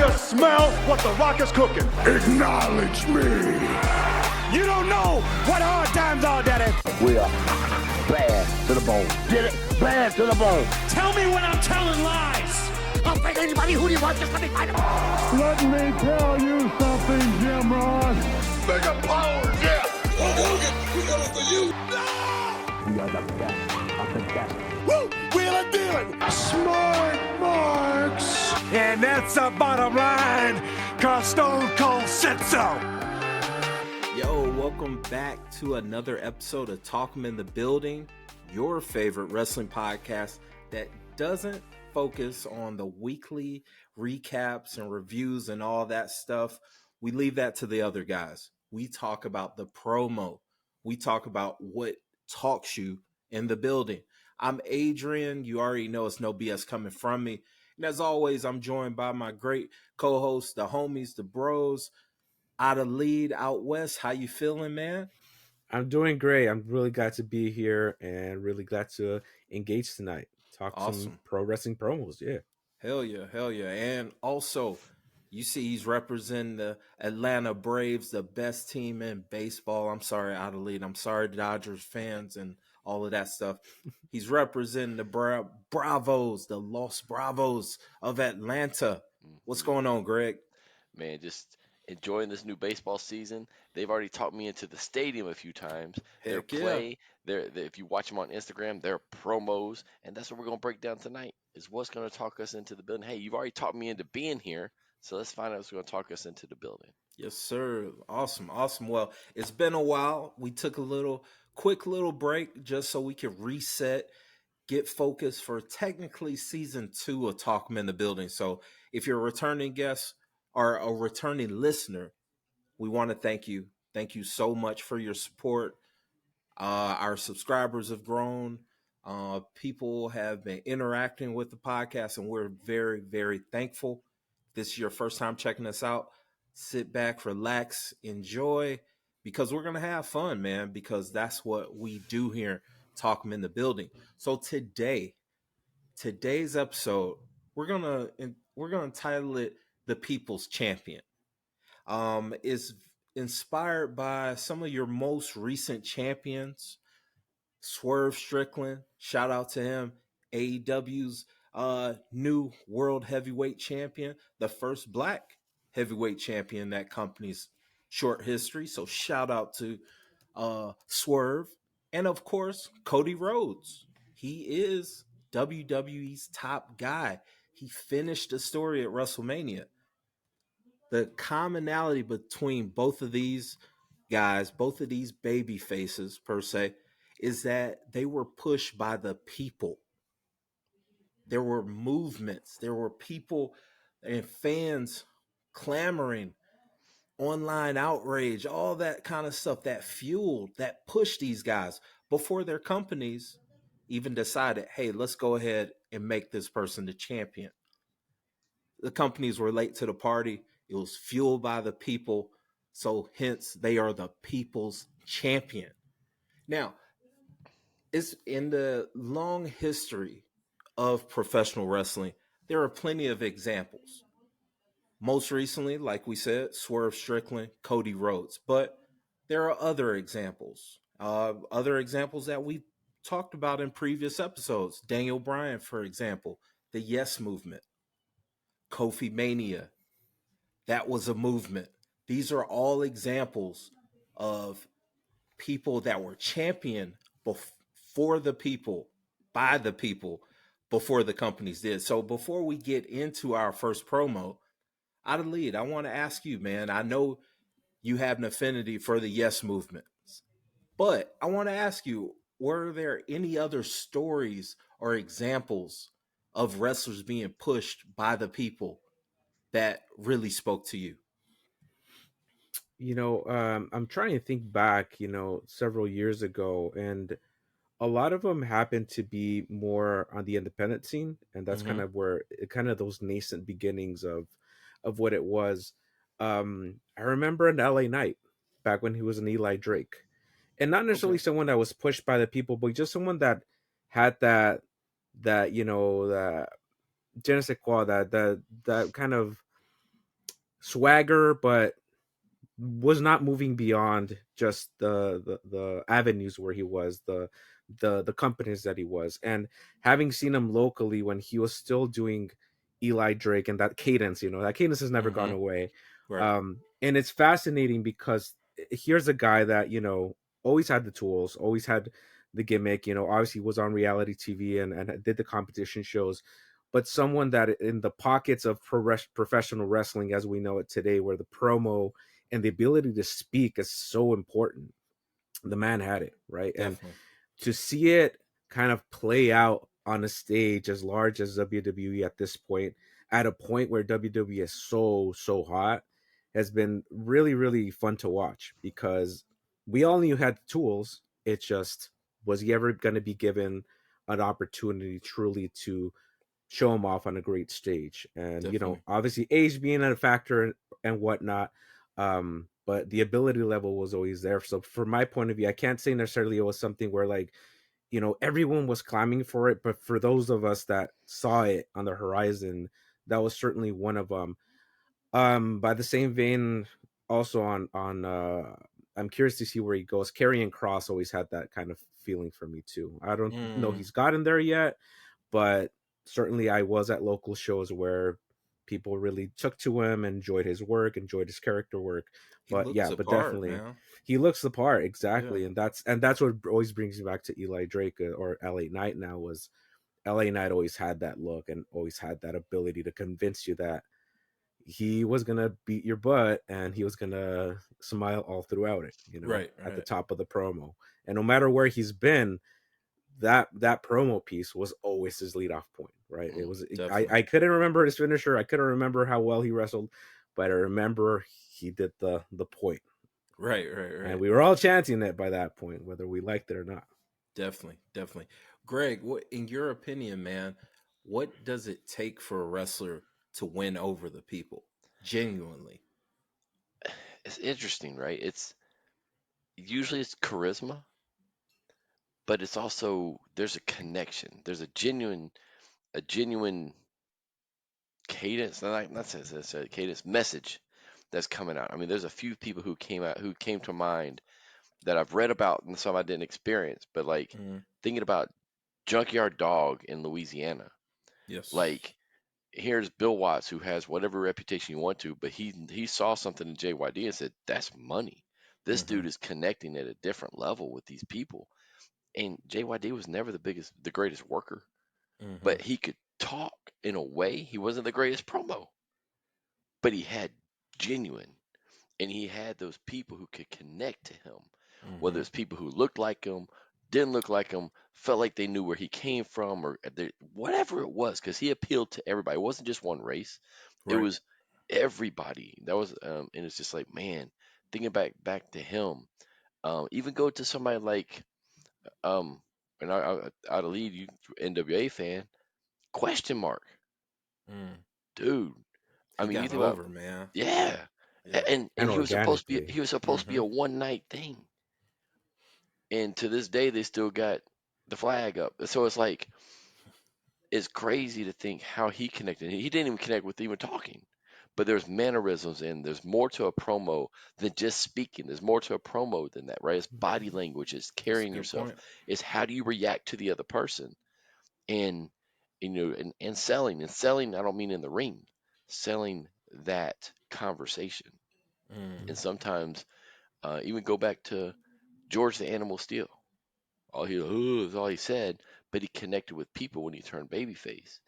you smell what The Rock is cooking? Acknowledge me. You don't know what hard times are, Daddy. We are bad to the bone. Get it? Bad to the bone. Tell me when I'm telling lies. I'll fight anybody who do you want. Just let me fight him. Let me tell you something, Jim Ross. Mega power, yeah. Hulk Hogan, we coming for you. We are the best of the best. Woo! Wheeling dealing. Smart marks. And that's the bottom line, cause Stone Cold said so. Yo, welcome back to another episode of Talk 'em in the Building, your favorite wrestling podcast that doesn't focus on the weekly recaps and reviews and all that stuff. We leave that to the other guys. We talk about the promo. We talk about what talks you in the building. I'm Adrian. You already know it's no BS coming from me. And as always, I'm joined by my great co-hosts, the homies, the bros, out of lead, out west. How you feeling, man? I'm doing great. I'm really glad to be here and really glad to engage tonight. Talk some pro wrestling promos. Yeah. Hell yeah. Hell yeah. And also, you see he's representing the Atlanta Braves, the best team in baseball. I'm sorry, out of lead. I'm sorry, Dodgers fans and all of that stuff. He's representing the Bravos, the Los Bravos of Atlanta. What's going on, Greg? Man, just enjoying this new baseball season. They've already talked me into the stadium a few times. Their play, if you watch them on Instagram, their promos, and that's what we're going to break down tonight, is what's going to talk us into the building. Hey, you've already talked me into being here, so let's find out what's going to talk us into the building. Yes, sir. Awesome. Well, it's been a while. We took a quick little break just so we could reset, get focused for technically season 2 of Talk 'em in the Building. So if you're a returning guest or a returning listener, we want to thank you. Thank you so much for your support. Our subscribers have grown. People have been interacting with the podcast, and we're very, very thankful. If this is your first time checking us out, sit back, relax, enjoy, because we're going to have fun, man, because that's what we do here, Talk 'em in the Building. So today's episode, we're going to title it The People's Champion. Is inspired by some of your most recent champions. Swerve Strickland, shout out to him, AEW's new world heavyweight champion, the first black heavyweight champion in that company's short history. So shout out to Swerve. And of course, Cody Rhodes. He is WWE's top guy. He finished the story at WrestleMania. The commonality between both of these guys, both of these baby faces per se, is that they were pushed by the people. There were movements, there were people and fans clamoring, online outrage, all that kind of stuff that fueled, that pushed these guys before their companies even decided, hey, let's go ahead and make this person the champion. The companies were late to the party. It was fueled by the people. So hence they are the people's champion. Now, it's in the long history of professional wrestling, there are plenty of examples. Most recently, like we said, Swerve Strickland, Cody Rhodes. But there are other examples. That we talked about in previous episodes. Daniel Bryan, for example, the Yes Movement. Kofi Mania. That was a movement. These are all examples of people that were championed for the people, by the people, before the companies did. So before we get into our first promo, out of lead, I want to ask you, man, I know you have an affinity for the Yes Movement, but I want to ask you, were there any other stories or examples of wrestlers being pushed by the people that really spoke to you? I'm trying to think back, several years ago, and a lot of them happened to be more on the independent scene, and that's kind of where those nascent beginnings of what it was. I remember an LA Knight back when he was an Eli Drake, and not necessarily someone that was pushed by the people, but just someone that had that that je ne sais quoi, that kind of swagger, but was not moving beyond just the avenues where he was, the companies that he was. And having seen him locally when he was still doing Eli Drake and that cadence, that cadence has never gone away. Right. And it's fascinating because here's a guy that always had the tools, always had the gimmick, obviously was on reality TV and did the competition shows, but someone that in the pockets of professional wrestling as we know it today, where the promo and the ability to speak is so important, the man had it, right? Definitely. And to see it kind of play out on a stage as large as WWE at this point, at a point where WWE is so hot, has been really, really fun to watch, because we all knew he had the tools. It just, was he ever going to be given an opportunity truly to show him off on a great stage? And Definitely. obviously age being a factor and whatnot, but the ability level was always there. So from my point of view, I can't say necessarily it was something where, like, everyone was clamming for it, but for those of us that saw it on the horizon, that was certainly one of them. By the same vein, also on I'm curious to see where he goes. Karrion Kross always had that kind of feeling for me too. I don't know he's gotten there yet, but certainly I was at local shows where people really took to him, enjoyed his work, enjoyed his character work. He But looks yeah, the but part, definitely man. he looks the part, exactly. Yeah. And that's what always brings me back to Eli Drake, or LA Knight. Now was LA Knight always had that look and always had that ability to convince you that he was gonna beat your butt and he was gonna smile all throughout it, Right. at the Right. top of the promo. And no matter where he's been, that promo piece was always his leadoff point, right? It was Definitely. I couldn't remember his finisher, I couldn't remember how well he wrestled, but I remember he did the point. Right. Right. And Right. we were all chanting it by that point, whether we liked it or not. Definitely. Definitely. Greg, what, in your opinion, man, what does it take for a wrestler to win over the people? Genuinely. It's interesting, right? It's usually it's charisma, but it's also there's a connection. There's a genuine cadence, not necessarily cadence message that's coming out. I mean, there's a few people who came to mind that I've read about and some I didn't experience, but like thinking about Junkyard Dog in Louisiana. Yes. Like here's Bill Watts who has whatever reputation you want to, but he saw something in JYD and said, "That's money. This dude is connecting at a different level with these people." And JYD was never the greatest worker, but he could talk in a way. He wasn't the greatest promo, but he had genuine, and he had those people who could connect to him, whether it's people who looked like him, didn't look like him, felt like they knew where he came from, or whatever it was, because he appealed to everybody. It wasn't just one race; it Right. was everybody. That was, and it's just like, man, thinking back to him. Even go to somebody like, um, and I'd lead you, NWA fan, question mark, dude. I He mean, you got think about, over, man. yeah, Yeah. and And he was supposed to be organically. he was supposed to be a one night thing, and to this day they still got the flag up. So it's like it's crazy to think how he connected. He didn't even connect with even talking, but there's mannerisms and there's more to a promo than just speaking. There's more to a promo than that, right? It's body language, it's That's a carrying good yourself, point. it's how do you react to the other person, and and selling. And selling, I don't mean in the ring, selling that conversation. And sometimes even go back to George the Animal Steel. All he is all he said, but he connected with people when he turned babyface.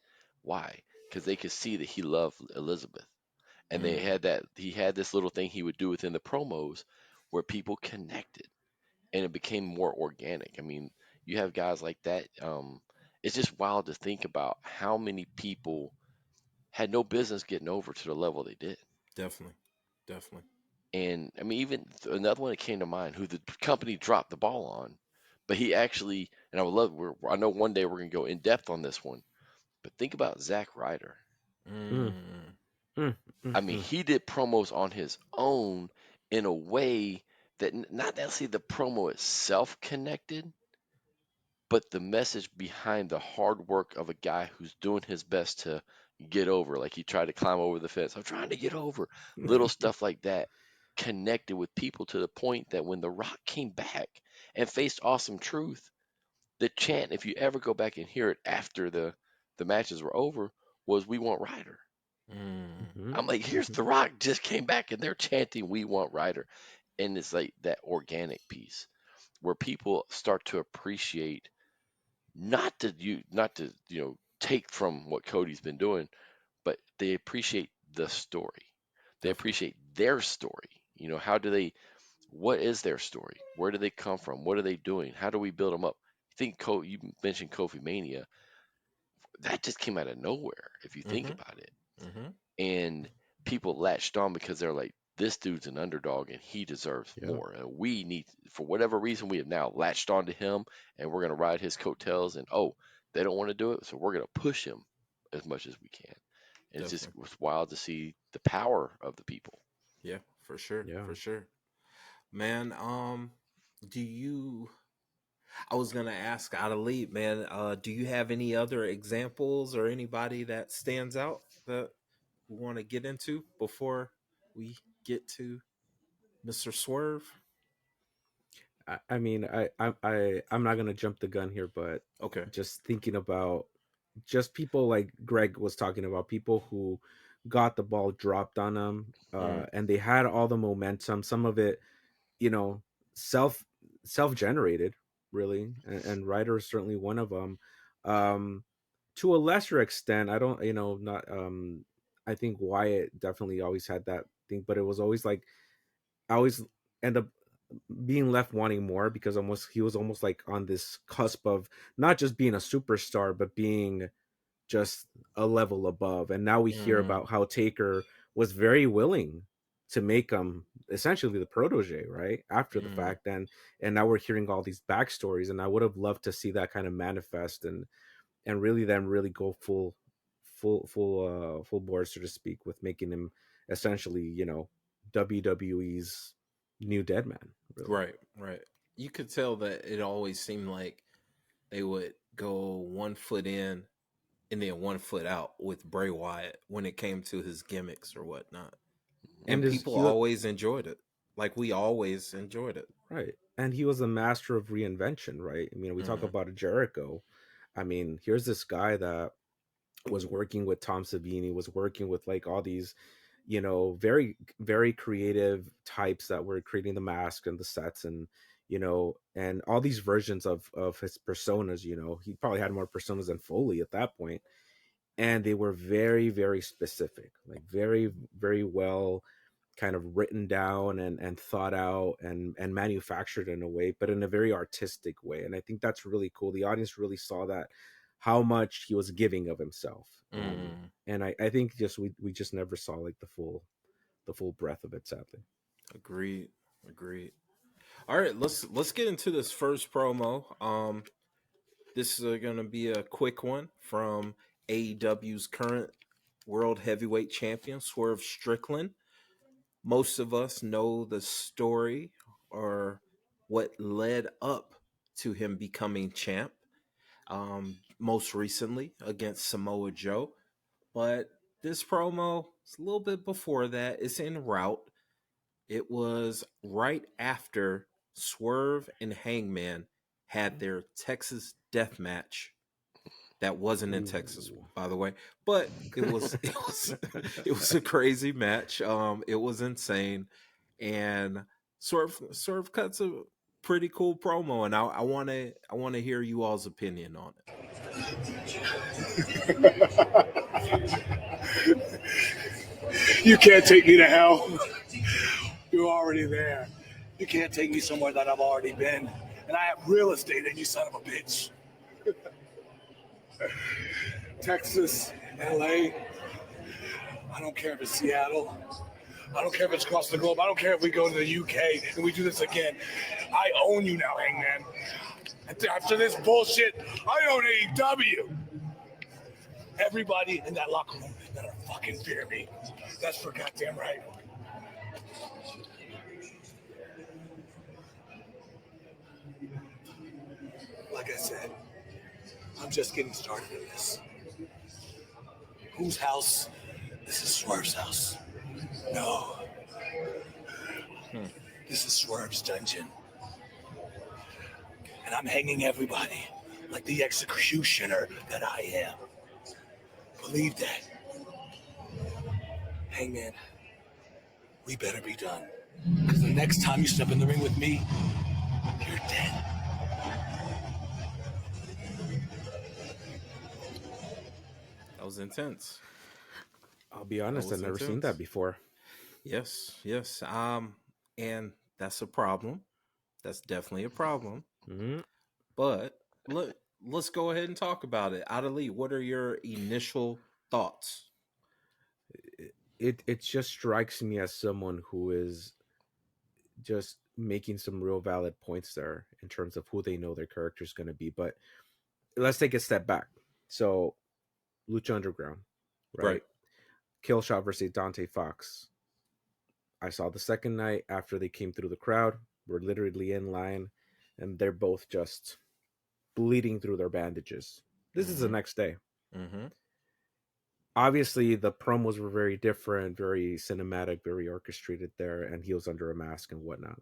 Why? Because they could see that he loved Elizabeth, and he had this little thing he would do within the promos where people connected, and it became more organic. I mean, you have guys like that. It's just wild to think about how many people had no business getting over to the level they did. Definitely. Definitely. And I mean, even another one that came to mind, who the company dropped the ball on, but he actually, and I would love. I know one day we're gonna go in depth on this one, but think about Zack Ryder. Mm, Mm. mm, mm, I mean, mm. he did promos on his own in a way that not necessarily the promo itself connected, but the message behind the hard work of a guy who's doing his best to get over. Like he tried to climb over the fence. I'm trying to get over. Little stuff like that connected with people to the point that when The Rock came back and faced Awesome Truth, the chant, if you ever go back and hear it after the matches were over, was "We want Ryder." Mm. I'm like, here's The Rock just came back and they're chanting "We want Ryder," and it's like that organic piece where people start to appreciate not to take from what Cody's been doing, but they appreciate the story. They Definitely. appreciate their story. How do they? What is their story? Where do they come from? What are they doing? How do we build them up? You mentioned Kofi Mania. That just came out of nowhere, if you think Mm-hmm. about it. Mm-hmm. And people latched on because they're like, this dude's an underdog and he deserves Yeah. more. And we need, for whatever reason, we have now latched on to him and we're going to ride his coattails. And they don't want to do it, so we're going to push him as much as we can. And Definitely. was wild to see the power of the people. Yeah, for sure. Yeah. For sure. Man, do you I was gonna ask out of lead, man, do you have any other examples or anybody that stands out that we want to get into before we get to Mr. Swerve? I mean, I'm not gonna jump the gun here, but Okay. just thinking about just people like Greg was talking about, people who got the ball dropped on them, Mm, and they had all the momentum. Some of it, you know, self self generated, really, and Ryder is certainly one of them. Um, to a lesser extent, I don't, not. I think Wyatt definitely always had that thing, but it was always like I always end up being left wanting more because almost he was almost like on this cusp of not just being a superstar but being just a level above. And now we hear mm, about how Taker was very willing to make him essentially the protege, right? After the mm. fact. And now we're hearing all these backstories. And I would have loved to see that kind of manifest and really them really go full board, so to speak, with making him essentially, WWE's new dead man, really. Right, right. You could tell that it always seemed like they would go 1 foot in and then 1 foot out with Bray Wyatt when it came to his gimmicks or whatnot. And And is people he was always enjoyed it. Like we always enjoyed it. right. And he was a master of reinvention, right? I mean, we talk Mm, about a Jericho. I mean, here's this guy that was working with Tom Savini, was working with like all these, very, very creative types that were creating the mask and the sets and all these versions of his personas. He probably had more personas than Foley at that point, and they were very, very specific, like very, very well kind of written down and thought out and manufactured in a way, but in a very artistic way. And I think that's really cool. The audience really saw that, how much he was giving of himself. mm. And I think just we just never saw like the full breadth of it, sadly. Agreed. Agreed. All right, let's get into this first promo. This is going to be a quick one from AEW's current World Heavyweight Champion, Swerve Strickland. Most of us know the story or what led up to him becoming champ. Most recently against Samoa Joe, but this promo is a little bit before that. It's en route. It was right after Swerve and Hangman had their Texas death match. That wasn't in Texas, Ooh. by the way, but it was a crazy match. It was insane, and Swerve cuts a pretty cool promo, and I want to hear you all's opinion on it. You can't take me to hell. You're already there. You can't take me somewhere that I've already been. And I have real estate in you, son of a bitch. Texas, LA. I don't care if it's Seattle. I don't care if it's across the globe. I don't care if we go to the UK and we do this again. I own you now, Hangman. After this bullshit, I own AEW. Everybody in that locker room better fucking fear me. That's for goddamn right. Like I said, I'm just getting started in this. Whose house? This is Swerve's house. No. This is Swerve's dungeon. And I'm hanging everybody like the executioner that I am. Believe that. Hangman, we better be done. Because the next time you step in the ring with me, you're dead. That was intense. I'll be honest, I've never seen that before. Yes. And that's a problem. That's definitely a problem. Mm-hmm. But let's go ahead and talk about it. Adali, what are your initial thoughts? It just strikes me as someone who is just making some real valid points there in terms of who they know their character is going to be. But let's take a step back. So, Lucha Underground, right? Killshot versus Dante Fox. I saw the second night after they came through the crowd. We're literally in line, and they're both just bleeding through their bandages. This is the next day. Mm-hmm. Obviously, the promos were very different, very cinematic, very orchestrated there, and he was under a mask and whatnot.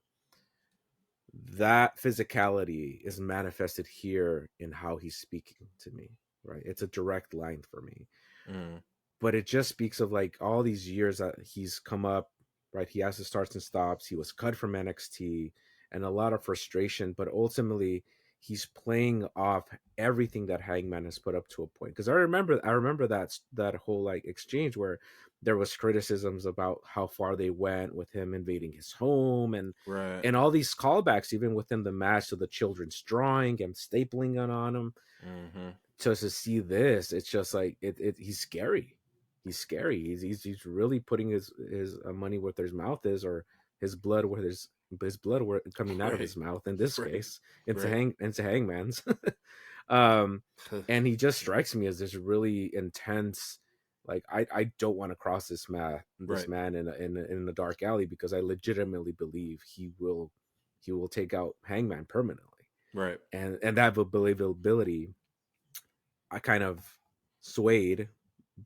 That physicality is manifested here in how he's speaking to me, right? It's a direct line for me. But it just speaks of like all these years that he's come up, right? He has his starts and stops. He was cut from NXT and a lot of frustration, but ultimately he's playing off everything that Hangman has put up to a point. Because I remember that whole like exchange where there was criticisms about how far they went with him invading his home and all these callbacks even within the match to the children's drawing and stapling on him. Just to see this, it's just like he's scary. He's scary. He's really putting his money where his mouth is, or his blood where his blood where coming out of his mouth. In this case, into Hangman's. And he just strikes me as this really intense. Like I don't want to cross this man in a dark alley, because I legitimately believe he will take out Hangman permanently. Right. And that believability, I kind of swayed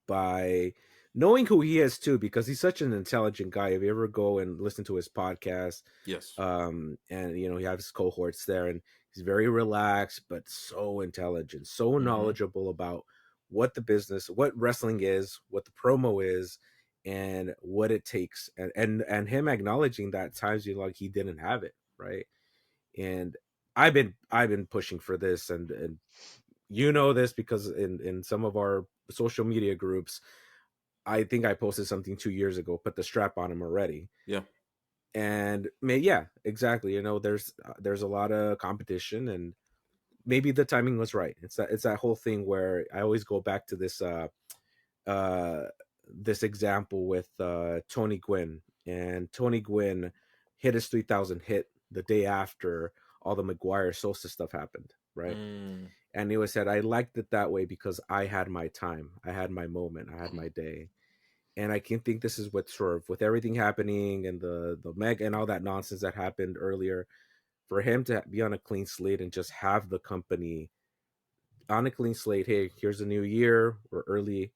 by knowing who he is too, because he's such an intelligent guy. If you ever go and listen to his podcast, yes, and he has his cohorts there, and he's very relaxed but so intelligent, so knowledgeable about what the business, what wrestling is, what the promo is, and what it takes, and him acknowledging that at times like he didn't have it right. And I've been pushing for this, and this because in some of our social media groups, I think I posted something 2 years ago, put the strap on him already. Yeah. And yeah, exactly. There's a lot of competition, and maybe the timing was right. It's that whole thing where I always go back to this this example with Tony Gwynn. And Tony Gwynn hit his 3,000 hit the day after all the Maguire Sosa stuff happened, right? And he said, I liked it that way because I had my time, I had my moment, I had my day. And I can think this is what Swerve, with everything happening and the Meg and all that nonsense that happened earlier, for him to be on a clean slate and just have the company on a clean slate. Hey, here's a new year, we're early,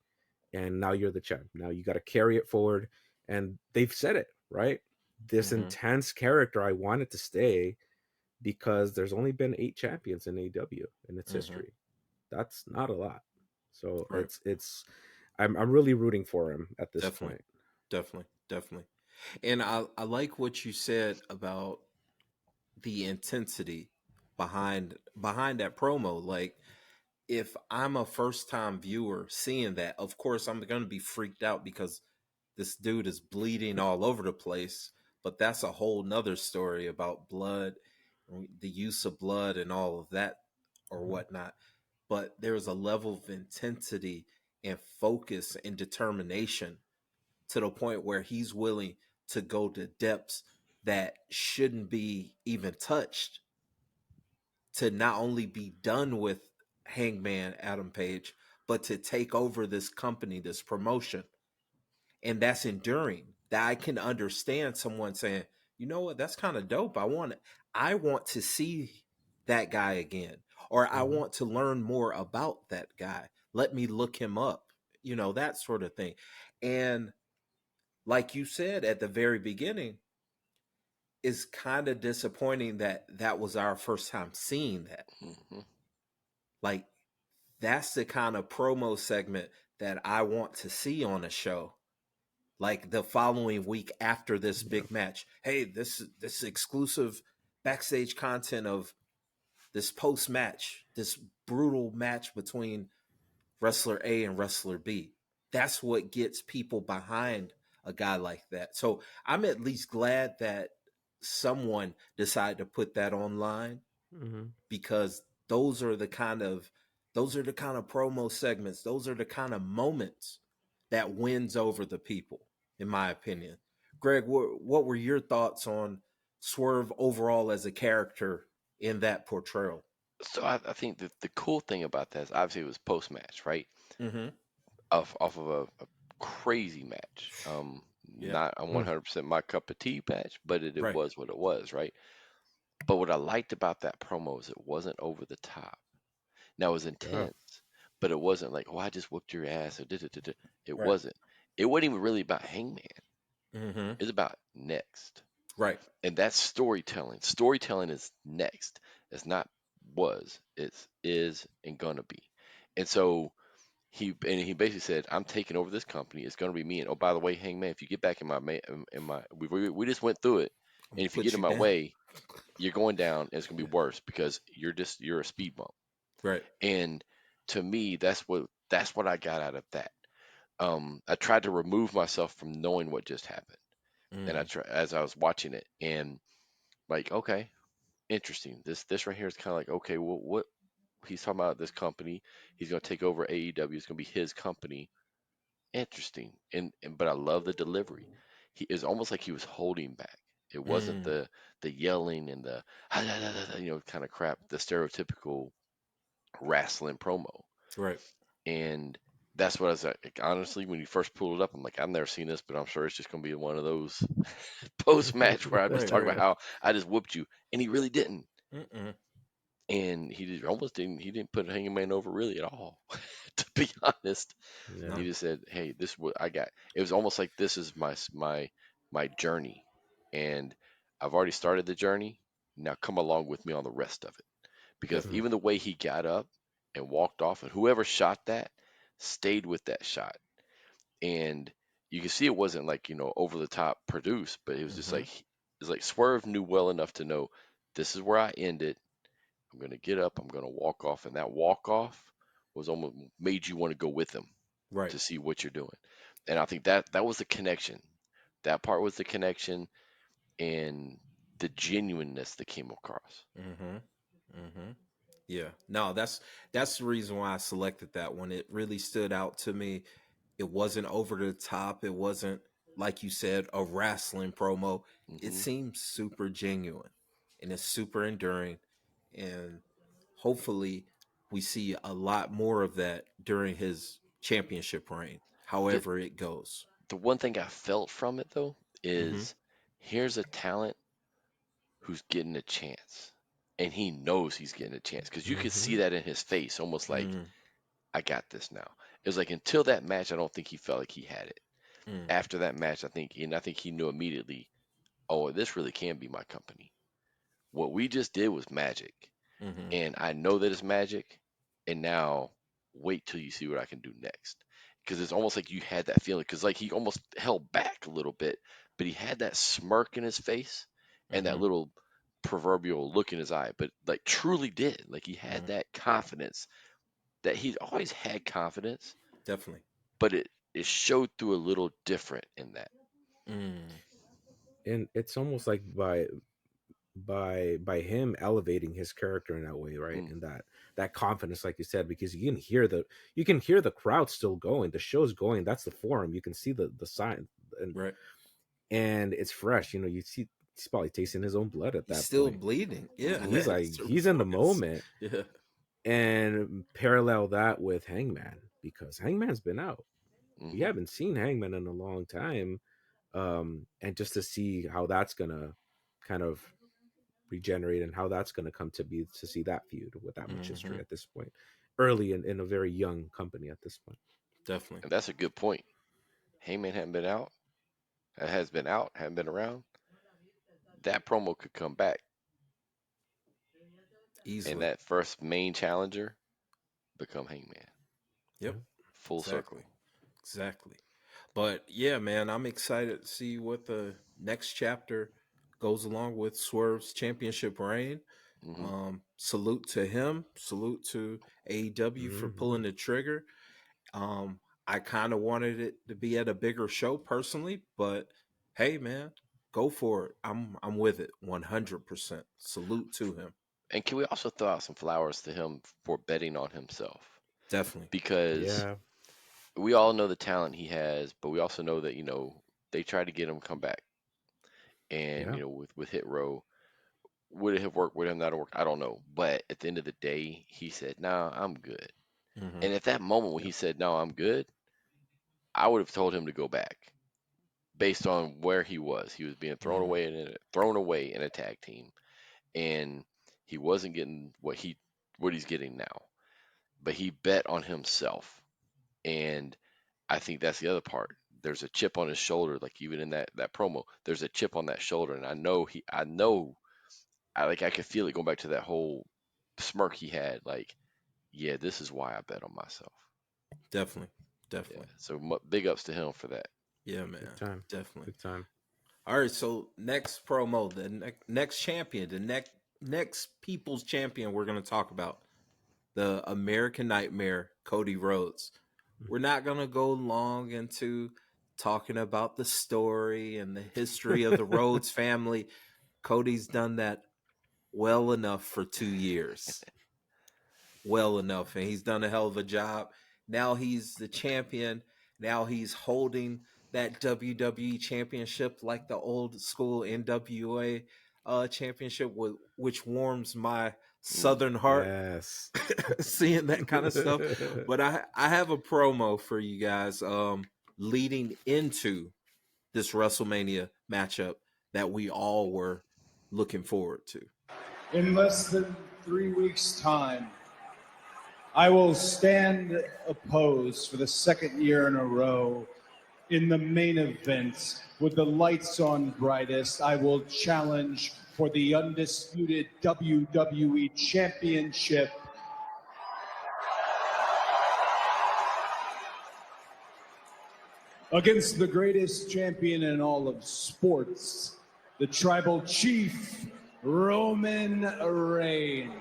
and now you're the champ. Now you got to carry it forward. And they've said it, right? This intense character, I want it to stay, because there's only been 8 champions in AEW in its history. That's not a lot. So it's I'm really rooting for him at this point. Definitely. And I like what you said about the intensity behind that promo. Like, if I'm a first time viewer seeing that, of course I'm going to be freaked out because this dude is bleeding all over the place. But that's a whole nother story about blood, the use of blood and all of that or whatnot. But there's a level of intensity and focus and determination to the point where he's willing to go to depths that shouldn't be even touched, to not only be done with Hangman Adam Page, but to take over this company, this promotion. And that's enduring. That I can understand someone saying, you know what, that's kind of dope. I want to see that guy again, or I want to learn more about that guy. Let me look him up that sort of thing. And like you said at the very beginning, it's kind of disappointing that that was our first time seeing that. Hmm. Like, that's the kind of promo segment that I want to see on a show. Like the following week after this Yeah. big match, hey, this exclusive backstage content of this post match, this brutal match between wrestler A and wrestler B. That's what gets people behind a guy like that. So I'm at least glad that someone decided to put that online, Hmm. because those are the kind of promo segments, those are the kind of moments that wins over the people, in my opinion. Greg, what were your thoughts on Swerve overall as a character in that portrayal? So I think that the cool thing about that is obviously it was post match, right? Mm-hmm. Off of a crazy match. Yeah. Not a Mm. 100% my cup of tea match, but it Right. was what it was, right? But what I liked about that promo is it wasn't over the top. Now it was Yeah. intense, but it wasn't like, oh, I just whooped your ass or da. It Right. wasn't. It wasn't even really about Hangman. Mm-hmm. It's about next. Right. And that's storytelling. Storytelling is next. It's not was. It's is and gonna be. And so he basically said, "I'm taking over this company. It's gonna be me." And oh, by the way, Hangman, if you get back in my we just went through it, I'm and gonna if you get put in you my down. way, you're going down, and it's gonna Yeah. be worse because you're a speed bump. Right. And to me, that's what I got out of that. I tried to remove myself from knowing what just happened, and Mm. as I was watching it, and like, okay, interesting. This right here is kind of like, okay, well, what he's talking about this company, he's gonna take over AEW. It's gonna be his company. Interesting. And but I love the delivery. He is almost like he was holding back. It wasn't Mm. the yelling and the kind of crap, the stereotypical wrestling promo. Right. And that's what I was like, honestly, when you first pulled it up, I'm like, I've never seen this, but I'm sure it's just gonna be one of those post match where I'm just Right. talking Right. about how I just whooped you, and he really didn't. Mm-mm. And almost didn't. He didn't put Hangman over really at all, to be honest. Yeah. He No. just said, "Hey, this is what I got." It was almost like this is my journey, and I've already started the journey. Now come along with me on the rest of it, because Definitely. even the way he got up and walked off, and whoever shot that stayed with that shot, and you can see it wasn't like over the top produced, but it was just Mm-hmm. like it's like Swerve knew well enough to know this is where I ended. I'm gonna get up. I'm gonna walk off, and that walk off was almost made you want to go with him Right. to see what you're doing. And I think that was the connection. That part was the connection and the genuineness that came across. Mm-hmm. Mm-hmm. Yeah. No, that's the reason why I selected that one. It really stood out to me. It wasn't over the top. It wasn't, like you said, a wrestling promo. It Hmm. seems super genuine, and it's super enduring. And hopefully we see a lot more of that during his championship reign, The however it goes. the one thing I felt from it though Mm-hmm. is here's a talent who's getting a chance. And he knows he's getting a chance because you could see Hmm. that in his face, almost like, Mm-hmm. I got this now. It was like until that match, I don't think he felt like he had it. Mm. After that match, I think he knew immediately, oh, this really can be my company. What we just did was magic, Mm-hmm. and I know that it's magic. And now, wait till you see what I can do next, because it's almost like you had that feeling. Because like he almost held back a little bit, but he had that smirk in his face and that Mm-hmm. little proverbial look in his eye. But like truly did, like he had Mm-hmm. that confidence that he'd always had confidence, Definitely. but it showed through a little different in that. Mm. And it's almost like by him elevating his character in that way, right? Mm, And that confidence, like you said, because you can hear the crowd still going, the show's going. That's the forum. You can see the sign, and Right. and it's fresh. You see he's probably tasting his own blood at He's that still point. bleeding. Yeah, hmm He's like that's the he's in the reports. moment, Yeah. and parallel that with Hangman, because Hangman's been out. We hmm haven't seen Hangman in a long time, and just to see how that's gonna kind of regenerate and how that's gonna come to be, to see that feud with that much history Mm-hmm. at this point, early in a very young company at this point. Definitely. And that's a good point. Heyman hadn't been out, has been out, hadn't been around. That promo could come back, and Easily. that first main challenger become Hangman. Yep. Full Exactly. circle. Exactly. But yeah, man, I'm excited to see what the next chapter goes along with Swerve's championship reign. Hmm. Salute to him. Salute to AEW for pulling Mhm. the trigger. Um, I kind of wanted it to be at a bigger show personally, but hey, man, go for it. I'm with it 100%. Salute to him. And can we also throw out some flowers to him for betting on himself? Definitely. Because Yeah. we all know the talent he has, but we also know that, they tried to get him to come back. And, Yeah. with Hit Row, would it have worked? Would it have not worked? I don't know. But at the end of the day, he said, "Nah, I'm good." Hmm. And at that moment when he Yep. said, "No, I'm good," I would have told him to go back based on where he was. He was being Hmm. thrown away in a tag team, and he wasn't getting what he's getting now. But he bet on himself, and I think that's the other part. There's a chip on his shoulder, like even in that promo. There's a chip on that shoulder, and I could feel it going back to that whole smirk he had. Like, yeah, this is why I bet on myself. Definitely. Yeah, Definitely. so big ups to him for that. Yeah, Big man. time. Definitely. Big time. All right, so next promo, the next champion, the next people's champion we're going to talk about, the American Nightmare, Cody Rhodes. Mm. We're not going to go long into talking about the story and the history of the Rhodes family. Cody's done that well enough for 2 years. Well enough. And he's done a hell of a job. Now he's the champion. Now he's holding that WWE championship like the old school NWA championship, which warms my Mm. southern heart Yes. seeing that kind of stuff. But I have a promo for you guys leading into this WrestleMania matchup that we all were looking forward to. In less than 3 weeks' time, I will stand opposed for the second year in a row in the main event with the lights on brightest. I will challenge for the undisputed WWE Championship against the greatest champion in all of sports, the tribal chief, Roman Reigns.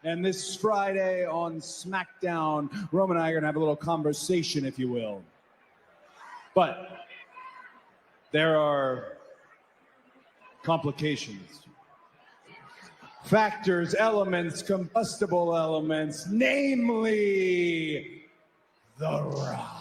And this Friday on SmackDown, Roman and I are going to have a little conversation, if you will. But there are complications, factors, elements, combustible elements, namely The Rock.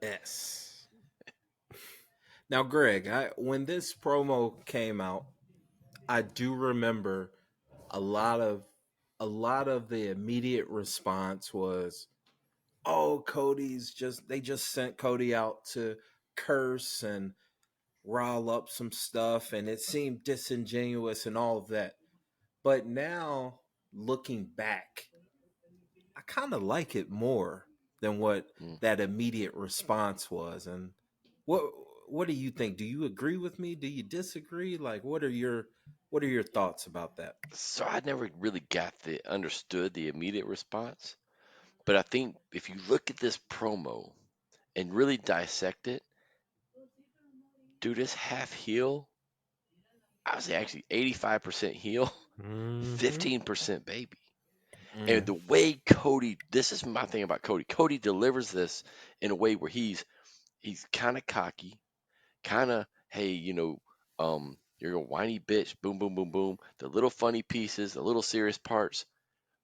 LDS. Now, Greg, when this promo came out, I do remember a lot of the immediate response was, "Oh, they just sent Cody out to curse and rile up some stuff, and it seemed disingenuous and all of that." But now, looking back, I kind of like it more than what Mm. that immediate response was. And what what do you think? Do you agree with me? Do you disagree? Like, what are your thoughts about that? So I never really understood the immediate response, but I think if you look at this promo and really dissect it, dude, it's half heel. I would say actually 85% heel, Mhm. 15% baby. And Mm, the way Cody, this is my thing about Cody. Cody delivers this in a way where he's kind of cocky, kind of, hey, you're a whiny bitch, boom, boom, boom, boom. The little funny pieces, the little serious parts.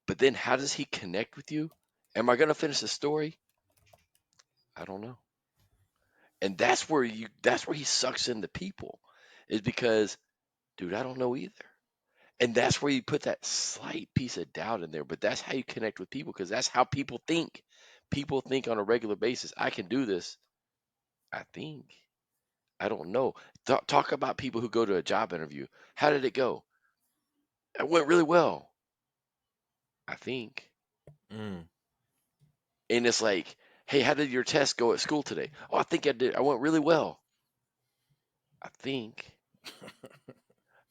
But then how does he connect with you? Am I gonna finish the story? I don't know. And that's where he sucks in the people, is because, dude, I don't know either. And that's where you put that slight piece of doubt in there. But that's how you connect with people, because that's how people think. people think on a regular basis, I can do this. I think. I don't know. Talk about people who go to a job interview. How did it go? It went really well. I think. Mm. And it's like, hey, how did your test go at school today? Oh, I think I did. I went really well. I think.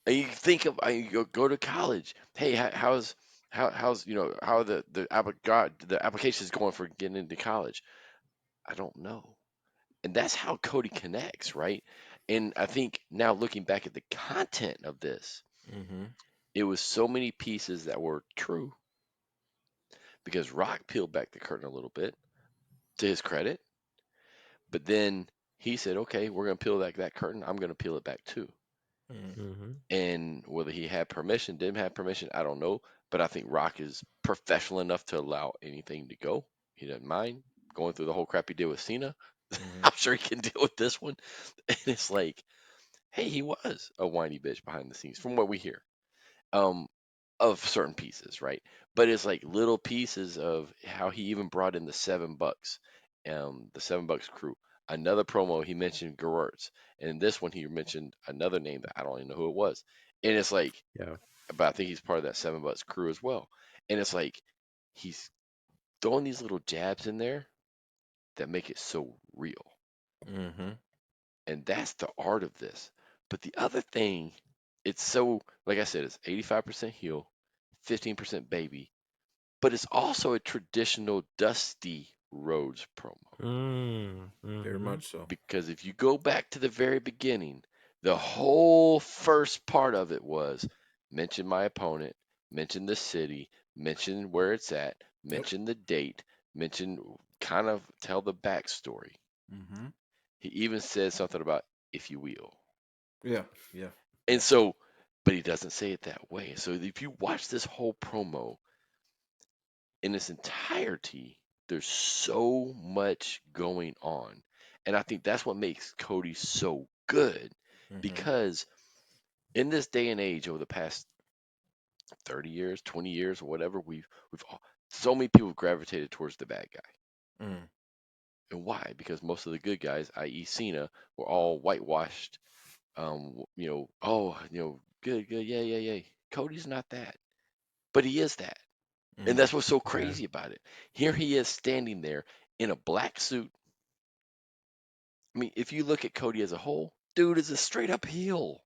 And you think of, you go to college. Hey, how's how the applications going for getting into college? I don't know. And that's how Cody connects, right? And I think now looking back at the content of this, Mm-hmm. it was so many pieces that were true because Rock peeled back the curtain a little bit to his credit, but then he said, "Okay, we're going to peel back that curtain. I'm going to peel it back too." Mm. Mm-hmm. And whether he had permission, didn't have permission, I don't know. But I think Rock is professional enough to allow anything to go. He doesn't mind going through the whole crap he did with Cena. Mm-hmm. I'm sure he can deal with this one. And it's like, hey, he was a whiny bitch behind the scenes, from what we hear, um, of certain pieces, right? But it's like little pieces of how he even brought in the $7, the $7 crew. Another promo he mentioned Gerards, and this one he mentioned another name that I don't even know who it was. And it's like, Yeah. but I think he's part of that $7 crew as well. And it's like he's throwing these little jabs in there that make it so real. Mm-hmm. And that's the art of this. But the other thing, it's so, like I said, it's 85% heel, 15% baby, but it's also a traditional Dusty Rhodes promo. Very Mm-hmm. much so. Because if you go back to the very beginning, the whole first part of it was mention my opponent, mention the city, mention where it's at, Yep. mention the date, mention kind of tell the backstory. Mm-hmm. He even said something about if you will. Yeah. Yeah. And Yeah. so, but he doesn't say it that way. So if you watch this whole promo in its entirety, there's so much going on. And I think that's what makes Cody so good Mm-hmm. because in this day and age over the past 30 years, 20 years or whatever, so many people have gravitated towards the bad guy. Mm. And why? Because most of the good guys, i.e. Cena, were all whitewashed. Good, good, yeah, yeah, yeah. Cody's not that, but he is that. And Mm. that's what's so Yeah. crazy about it. Here he is standing there in a black suit. I mean, if you look at Cody as a whole, dude is a straight up heel.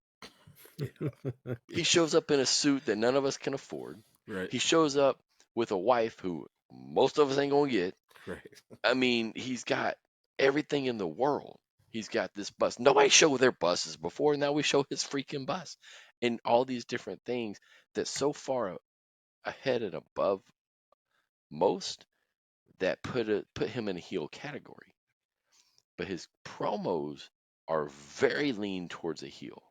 He shows up in a suit that none of us can afford. Right. He shows up with a wife who most of us ain't gonna get. Right. I mean, he's got everything in the world. He's got this bus. Nobody showed their buses before. Now we show his freaking bus, and all these different things that so far ahead and above most that put him in a heel category. But his promos are very lean towards a heel.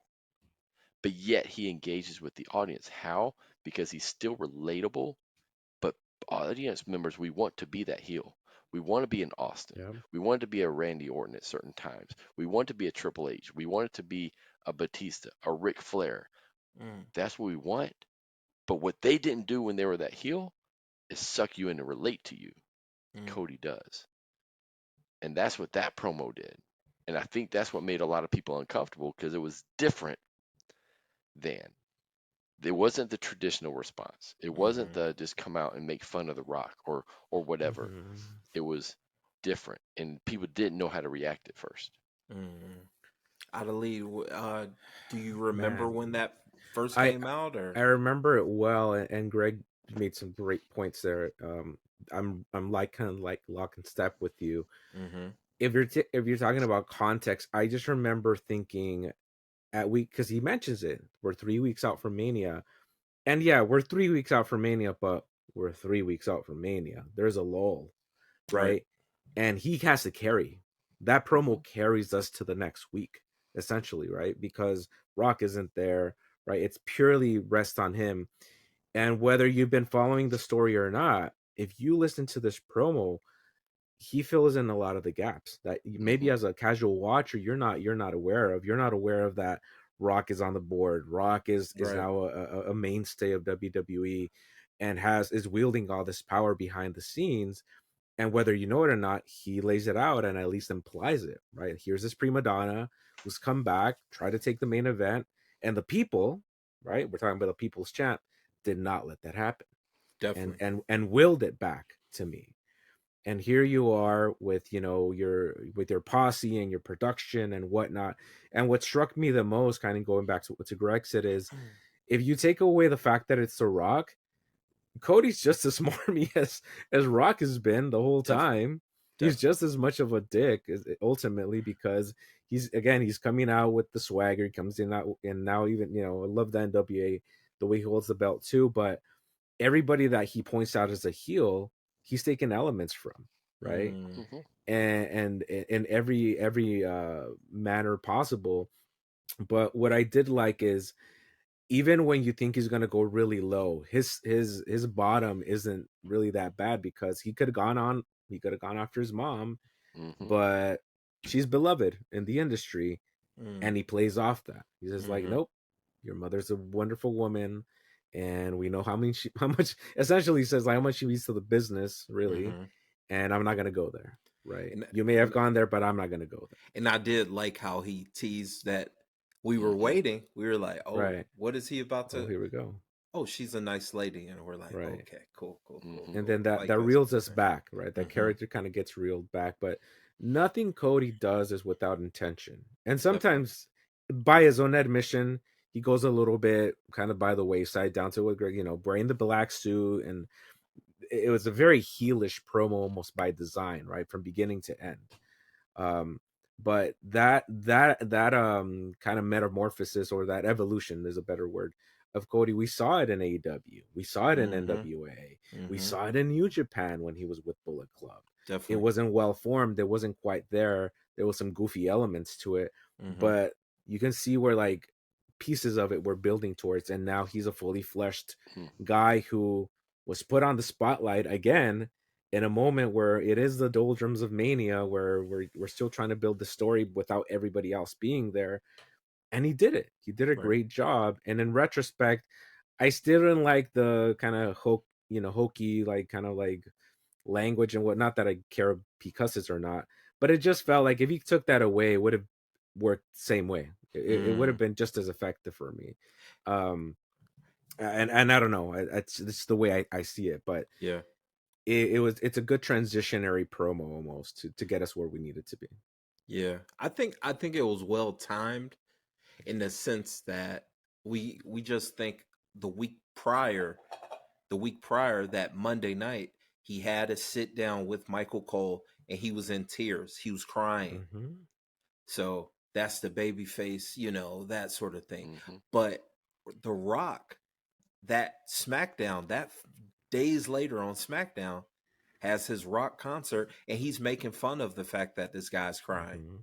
But yet he engages with the audience. How? Because he's still relatable, but audience members, we want to be that heel. We want to be an Austin. Yeah. We want to be a Randy Orton at certain times. We want to be a Triple H. We want it to be a Batista, a Ric Flair. Mm. That's what we want. But what they didn't do when they were that heel is suck you in and relate to you. Mm. Cody does. And that's what that promo did. And I think that's what made a lot of people uncomfortable because it was different than. It wasn't the traditional response. It wasn't Mm-hmm. the just come out and make fun of the Rock or whatever. Mm-hmm. It was different, and people didn't know how to react at first. Mm-hmm. Ali, do you remember Man, when that first I came out, or? I remember it well, and Greg made some great points there. I'm like kind of like lock and step with you. Mm-hmm. If you're talking about context, I just remember thinking at week because he mentions it. We're 3 weeks out from Mania, and yeah, we're 3 weeks out from Mania, but we're 3 weeks out from Mania. There's a lull, Right. right? And he has to carry that promo carries us to the next week, essentially, right? Because Rock isn't there, right? It's purely rest on him. And whether you've been following the story or not, if you listen to this promo, he fills in a lot of the gaps that maybe Mm-hmm. as a casual watcher you're not aware of. You're not aware of that Rock is on the board. Rock is Right. now a mainstay of WWE and is wielding all this power behind the scenes. And whether you know it or not, he lays it out and at least implies it, right? Here's this prima donna who's come back, try to take the main event, and the people, right? We're talking about the people's champ, did not let that happen, Definitely. and willed it back to me. And here you are with your posse and your production and whatnot. And what struck me the most, kind of going back to what Greg said, is if you take away the fact that it's The Rock, Cody's just as smarmy as Rock has been the whole time. He's just as much of a dick ultimately, because he's coming out with the swagger. He comes in out, and now even I love the NWA, the way he holds the belt too. But everybody that he points out as a heel, he's taking elements from, right? Mm-hmm. And in every manner possible. But what I did like is, even when you think he's gonna go really low, his bottom isn't really that bad, because he could have gone after his mom, Mm-hmm. but she's beloved in the industry, Mm. and he plays off that. He's just like, Mhm. nope, your mother's a wonderful woman, and we know how much essentially he says, like, how much she means to the business, really, Mhm. and I'm not gonna go there, right? And You may have gone there, but I'm not gonna go there. and I did like how he teased that we were Mm-hmm. waiting. We were like, "Oh, Right. what is he about Oh, to? here we go. Oh, she's a nice lady," and we're like, Right. "Okay, cool, cool, cool, Mm-hmm. And cool." then that Like that that's reels cool us there. back, right? That Mhm. character kind of gets reeled back, but nothing Cody does is without intention. And sometimes, by his own admission, he goes a little bit kind of by the wayside, down to what Greg, wearing the black suit, and it was a very heelish promo almost by design, right, from beginning to end. But that kind of metamorphosis, or that evolution is a better word, of Cody, we saw it in AEW, we saw it in Mhm. NWA, we Mhm. saw it in New Japan when he was with Bullet Club. It Definitely. wasn't well formed, it wasn't quite there was some goofy elements to it, Mhm. but you can see where, like, pieces of it were building towards, and now he's a fully fleshed guy who was put on the spotlight again in a moment where it is the doldrums of Mania, where we're still trying to build the story without everybody else being there. And he did it. He did a Right. great job. And in retrospect, I still didn't like the kind of hokey, like, kind of like language and what. Not that I care if he cusses or not, but it just felt like if he took that away, it would have worked the same way. It would have been just as effective for me. And I don't know. It's the way I see it, but Yeah. it's a good transitionary promo almost to get us where we needed to be. Yeah. I think it was well timed, in the sense that we just think the week prior, that Monday night, he had a sit down with Michael Cole, and he was in tears. He was crying. Mm-hmm. So that's the baby face, that sort of thing. Mm-hmm. But The Rock, that SmackDown, days later on SmackDown, has his Rock concert, and he's making fun of the fact that this guy's crying. Mm-hmm.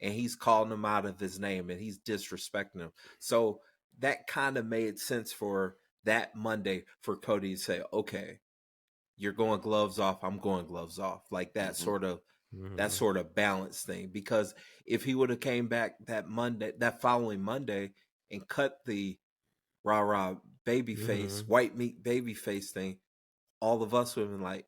And he's calling him out of his name, and he's disrespecting him. So that kind of made sense for that Monday for Cody to say, okay, you're going gloves off, I'm going gloves off. Like that Mm-hmm. sort of balance thing. Because if he would have came back that following Monday, and cut the rah babyface, Mm-hmm. white meat babyface thing, all of us would have been like,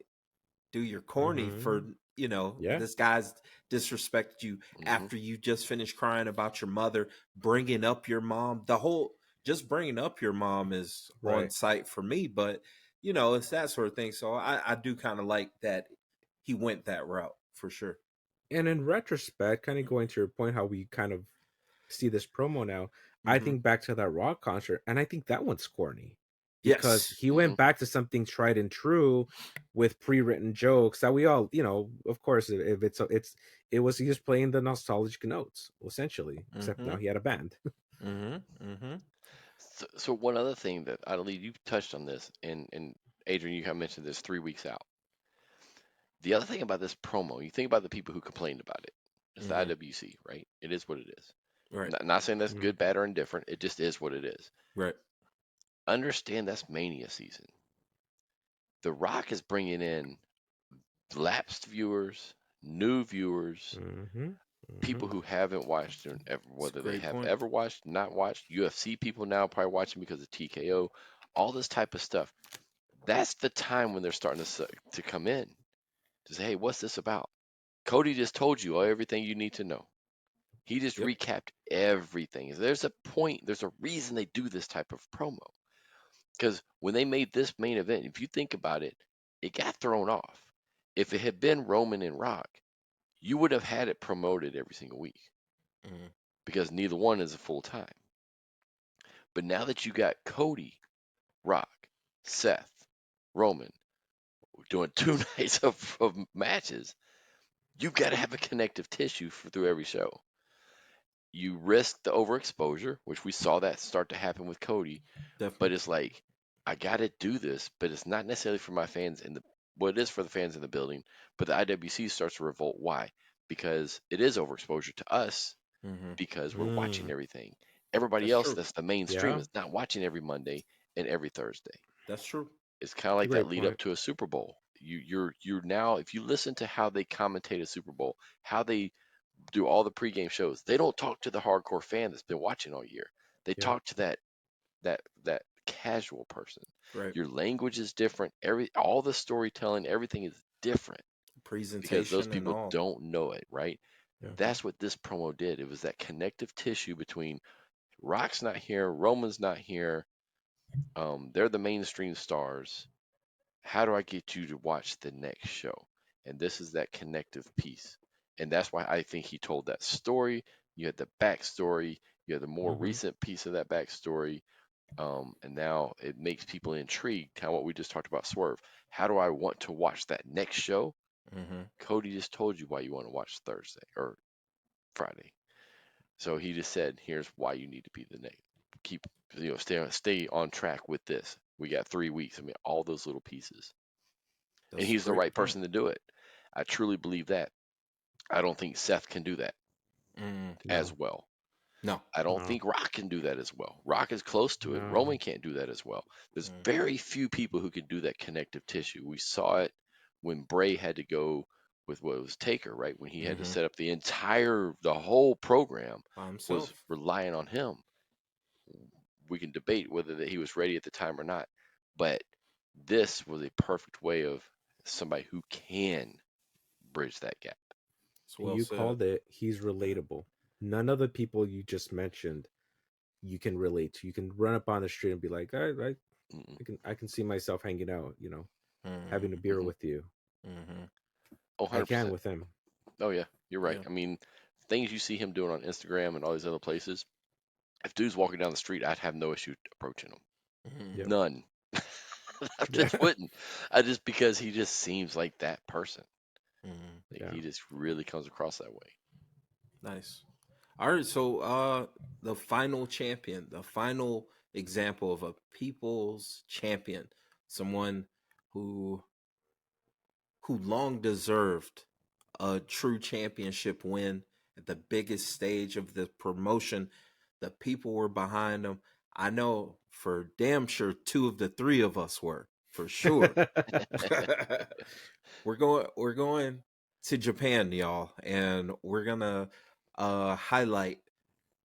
dude, you're corny for, Mm-hmm. Yeah. this guy's disrespected you Mm-hmm. after you just finished crying about your mother, bringing up your mom. Just bringing up your mom is on Right. site for me, but it's that sort of thing. So I do kind of like that he went that route for sure. And in retrospect, kind of going to your point, how we kind of see this promo now, I Mm-hmm. think back to that Rock concert, and I think that one's corny, because Yes. he went back to something tried and true with pre-written jokes that we all, of course, if it was, he was playing the nostalgic notes essentially, except Mm-hmm. now he had a band. Mm-hmm. Mm-hmm. So one other thing that I believe you touched on this, and Adrian, you kind of mentioned this 3 weeks out. The other thing about this promo, you think about the people who complained about it. It's the Mm-hmm. IWC, right? It is what it is. Right. Not saying that's Mhm. good, bad, or indifferent. It just is what it is. Right. Understand that's Mania season. The Rock is bringing in lapsed viewers, new viewers, Mm-hmm. people who haven't watched, It's a whether they great have point. ever watched, not watched. UFC people now probably watching because of TKO, all this type of stuff. That's the time when they're starting to come in. to say, hey, what's this about? Cody just told you everything you need to know. He just Yep. recapped everything. There's a point, there's a reason they do this type of promo. Because when they made this main event, if you think about it, it got thrown off. If it had been Roman and Rock, you would have had it promoted every single week Mhm. because neither one is a full time. But now that you got Cody, Rock, Seth, Roman doing 2 nights of matches, you've got to have a connective tissue through every show. You risk the overexposure, which we saw that start to happen with Cody, but Definitely. it's like, I got to do this, but it's not necessarily for my fans well, it is for the fans in the building, but the IWC starts to revolt. Why? Because it is overexposure to us Mm-hmm. because we're watching everything. Everybody That's else true. that's the mainstream Yeah. is not watching every Monday and every Thursday. That's true. It's kind of It's a like that great lead up point. to a Super Bowl. You're now, if you listen to how they commentate a Super Bowl, how they do all the pregame shows, they don't talk to the hardcore fan that's been watching all year. They Yeah. talk to that casual person. Right. Your language is different. All the storytelling, everything is different because those Presentation and people all. don't know it, right? Yeah. That's what this promo did. It was that connective tissue between Rock's not here, Roman's not here. They're the mainstream stars. How do I get you to watch the next show? And this is that connective piece. And that's why I think he told that story. You had the backstory, you had the more recent piece of that backstory. And now it makes people intrigued. Kind of what we just talked about, Swerve. How do I want to watch that next show? Mm-hmm. Cody just told you why you want to watch Thursday or Friday. So he just said, here's why you need to be the next. Keep, stay on track with this. We got 3 weeks. I mean, all those little pieces. That's And a he's the great right point. person to do it. I truly believe that. I don't think Seth can do that as No. well. No. I don't No. think Rock can do that as well. Rock is close to it. No. Roman can't do that as well. There's very few people who can do that connective tissue. We saw it when Bray had to go with what was Taker, right? When he had to set up the whole program By was himself. relying on him. We can debate whether that he was ready at the time or not, but this was a perfect way of somebody who can bridge that gap. It's And well you said. called it. He's relatable. None of the people you just mentioned you can relate to. You can run up on the street and be like, I can see myself hanging out, having a beer Mm-hmm. with you. Mm-hmm. Oh, I can 100%. with him. Oh, yeah, you're right. Yeah. I mean, things you see him doing on Instagram and all these other places, if dude's walking down the street, I'd have no issue approaching him. Mm-hmm. Yep. None. I Yeah. just wouldn't. Because he just seems like that person. Mm-hmm. Like, Yeah. he just really comes across that way. Nice. All right. So the final champion, the final example of a people's champion, someone who long deserved a true championship win at the biggest stage of the promotion. The people were behind him. I know for damn sure 2 of the 3 of us were, for sure. We're going to Japan, y'all, and we're gonna highlight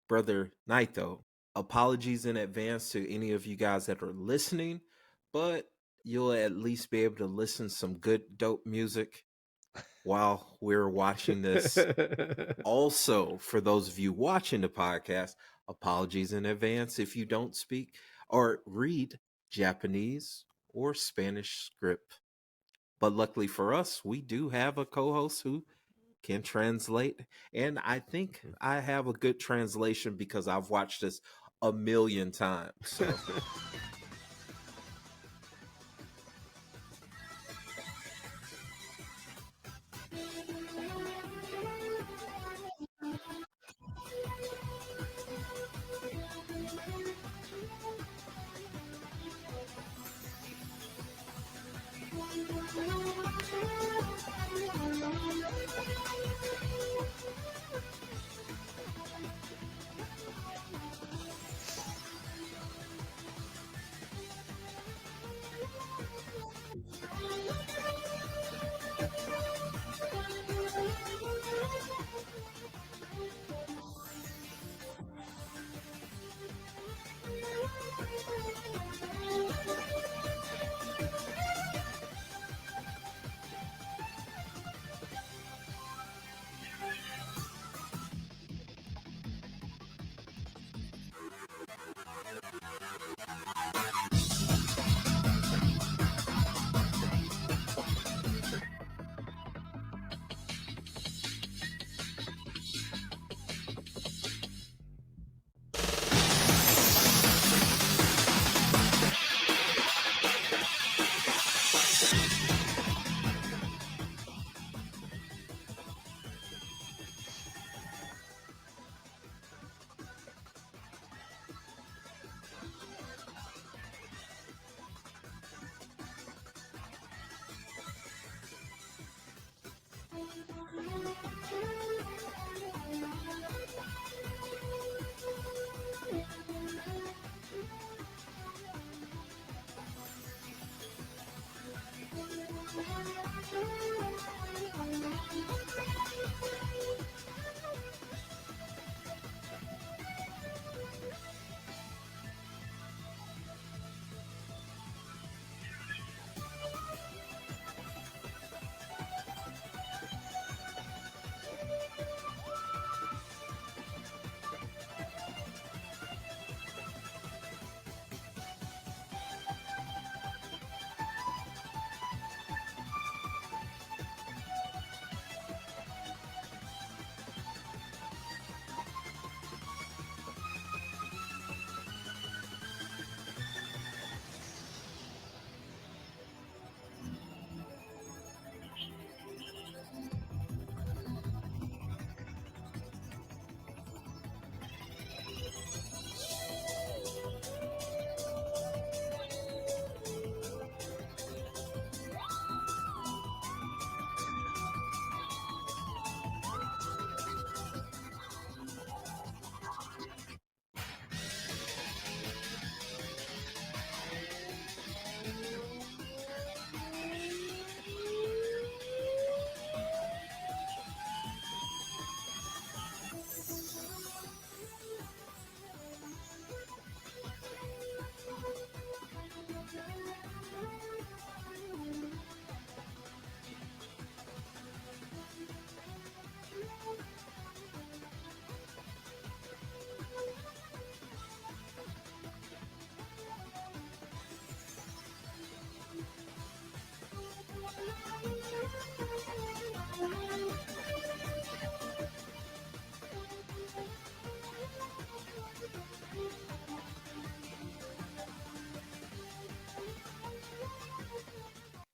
Brother Naito. Apologies in advance to any of you guys that are listening, but you'll at least be able to listen to some good dope music while we're watching this. Also, for those of you watching the podcast, apologies in advance if you don't speak or read Japanese or Spanish script. But luckily for us, we do have a co-host who can translate. And I think I have a good translation because I've watched this a million times. So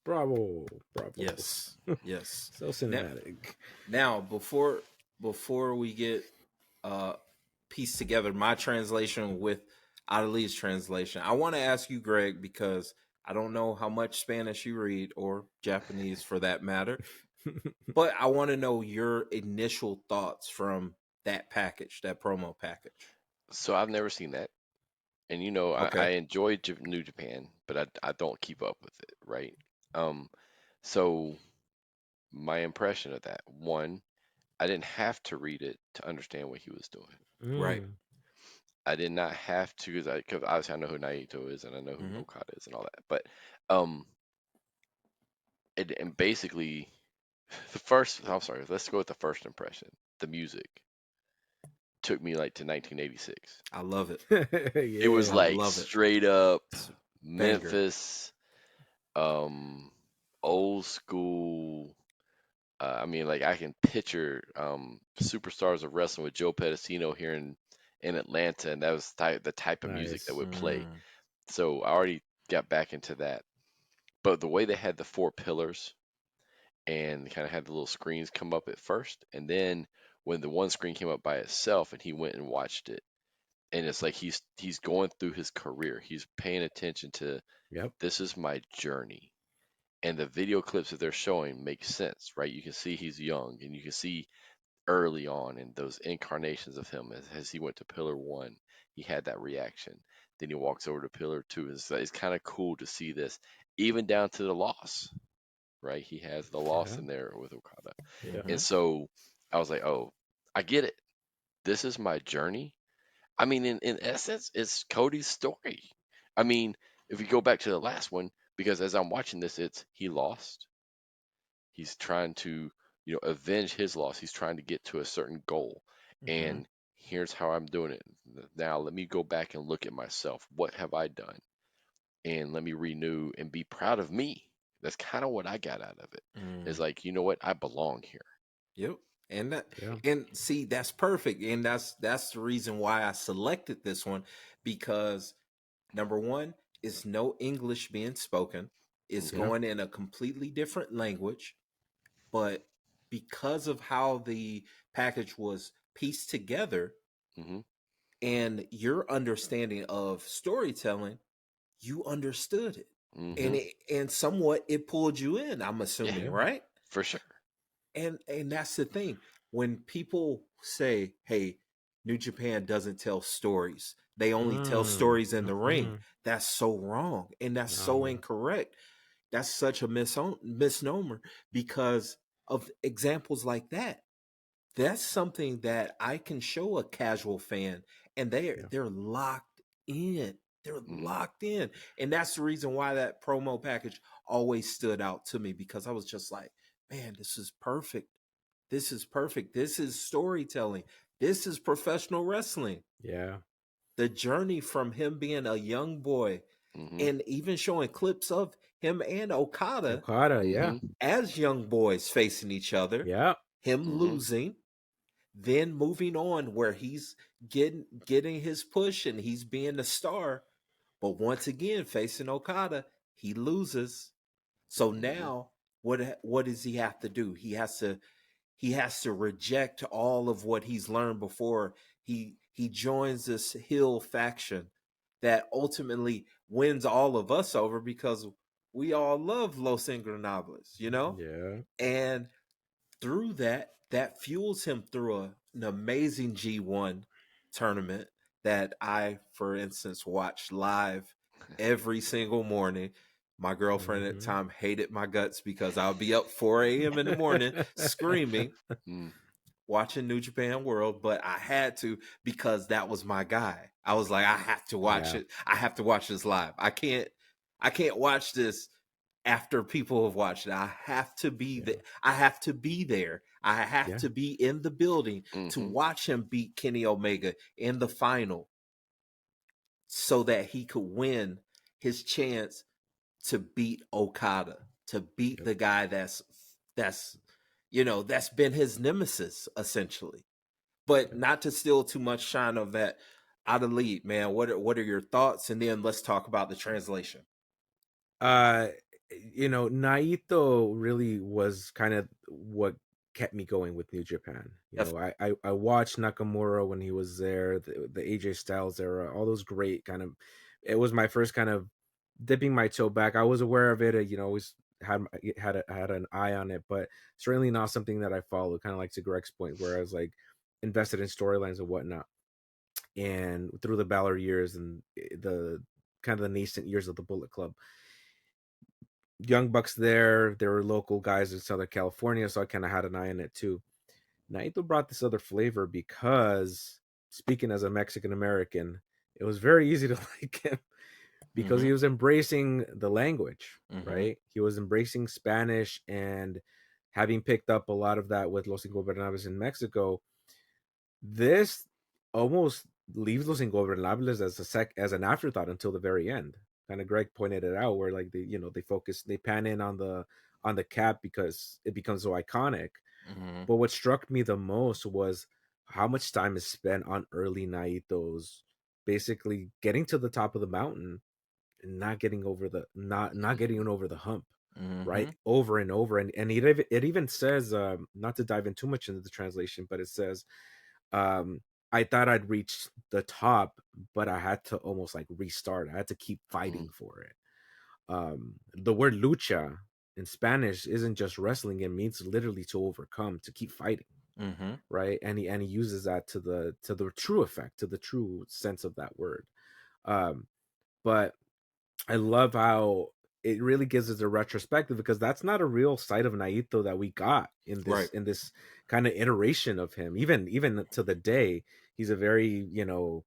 Bravo. Yes. Yes. So cinematic. Now, before we get pieced together my translation with Adeli's translation, I want to ask you, Greg, because I don't know how much Spanish you read or Japanese for that matter, but I want to know your initial thoughts from that package, that promo package. So I've never seen that, and I Okay. enjoy New Japan, but I don't keep up with it, right? Um, so my impression of that, one, I didn't have to read it to understand what he was doing. Right. Mm. I did not have to, because obviously I know who Naito is and I know who Mm-hmm. Okada is and all that. But um, and basically the first, I'm sorry, let's go with the first impression. The music took me like to 1986. I love it. It was I Yeah. like love it. straight up It's a banger. Memphis, um, old school. I mean, like I can picture superstars of wrestling with Joe Pedicino here in Atlanta, and that was the type of music that Nice. would play. Mm, So I already got back into that. But the way they had the four pillars and kind of had the little screens come up at first, and then when the one screen came up by itself, and he went and watched it, and it's like he's going through his career. He's paying attention to Yep. this is my journey. And the video clips that they're showing make sense, right? You can see he's young, and you can see early on in those incarnations of him as he went to Pillar One, he had that reaction. Then he walks over to Pillar Two. It's kind of cool to see this, even down to the loss, right? He has the loss Yeah. in there with Okada. Yeah. And mm-hmm. so I was like, oh, I get it. This is my journey. I mean, in essence, it's Cody's story. I mean, if we go back to the last one, because as I'm watching this, it's he lost. He's trying to, avenge his loss. He's trying to get to a certain goal. Mm-hmm. And here's how I'm doing it. Now, let me go back and look at myself. What have I done? And let me renew and be proud of me. That's kind of what I got out of it. It's Mm. like, you know what? I belong here. Yep. And that Yeah. and see that's perfect. And that's the reason why I selected this one because number one, it's no English being spoken. It's Hmm. Yeah. going in a completely different language, but because of how the package was pieced together Hmm. and your understanding of storytelling, you understood it. Hmm. And somewhat it pulled you in, I'm Yeah, assuming, Yeah. right? for sure. And that's the thing. When people say, "Hey, New Japan doesn't tell stories. They only tell Mm. stories in the ring." Mm-mm. That's so wrong and that's so No. incorrect. That's such a misnomer because of examples like that. That's something that I can show a casual fan and Yeah. they're locked in. They're Hmm. locked in. And that's the reason why that promo package always stood out to me because I was just like, man, this is perfect. This is perfect. This is storytelling. This is professional wrestling. Yeah. The journey from him being a young boy Hmm. and even showing clips of him and Okada Okada. Yeah. Hmm. as young boys facing each other, Yeah. him Hmm. losing, then moving on where he's getting his push and he's being the star. But once again, facing Okada, he loses. So Hmm. now what does he have to do? He has to reject all of what he's learned before he joins this hill faction that ultimately wins all of us over because we all love Los Ingobernables, Yeah. and through that fuels him through an amazing G1 tournament that I, for instance, watched live every single morning. My girlfriend at the Mm-hmm. time hated my guts because I'll be up 4 a.m. in the morning screaming, Mm. watching New Japan World, but I had to because that was my guy. I was like, I have to watch Yeah. it. I have to watch this live. I can't watch this after people have watched it. I have to be Yeah. there. I have to be there. I have Yeah. to be in the building to Hmm. watch him beat Kenny Omega in the final so that he could win his chance to beat Okada, to beat Yep. the guy that's been his nemesis essentially. But Yep. not to steal too much shine of that out of lead, man. What are your thoughts? And then let's talk about the translation. Uh, Naito really was kind of what kept me going with New Japan. Def- I watched Nakamura when he was there, the AJ Styles era, all those great kind of. It was my first kind of dipping my toe back. I was aware of it. Always had an eye on it, but certainly not something that I followed. Kind of like to Greg's point, where I was like invested in storylines and whatnot. And through the Balor years and the kind of the nascent years of the Bullet Club, Young Bucks there were local guys in Southern California, so I kind of had an eye on it too. Naito brought this other flavor because, speaking as a Mexican American, it was very easy to like him because he was embracing the language, right? He was embracing Spanish, and having picked up a lot of that with Los Ingobernables in Mexico, this almost leaves Los Ingobernables as an afterthought until the very end. Kind of Greg pointed it out, where like they pan in on the cap because it becomes so iconic. But what struck me the most was how much time is spent on early Naito's basically getting to the top of the mountain and not getting over not getting over the hump, right? Over and over. And it even says, not to dive in too much into the translation, but it says, I thought I'd reached the top, but I had to almost like restart. I had to keep fighting for it. The word lucha in Spanish isn't just wrestling; it means literally to overcome, to keep fighting, right? And he uses that to the true effect, to the true sense of that word. But I love how it really gives us a retrospective, because that's not a real side of Naito that we got in this kind of iteration of him. Even to the day, he's a very not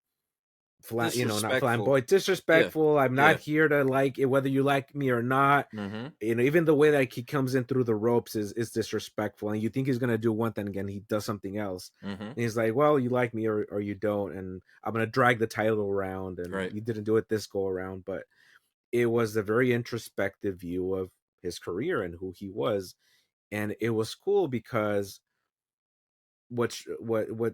flamboyant, disrespectful. I'm not here to like it, whether you like me or not. Even the way that he comes in through the ropes is disrespectful, and you think he's gonna do one thing, again he does something else. And he's like, well, you like me or you don't, and I'm gonna drag the title around, and you didn't do it this go around. But it was a very introspective view of his career and who he was, and it was cool because what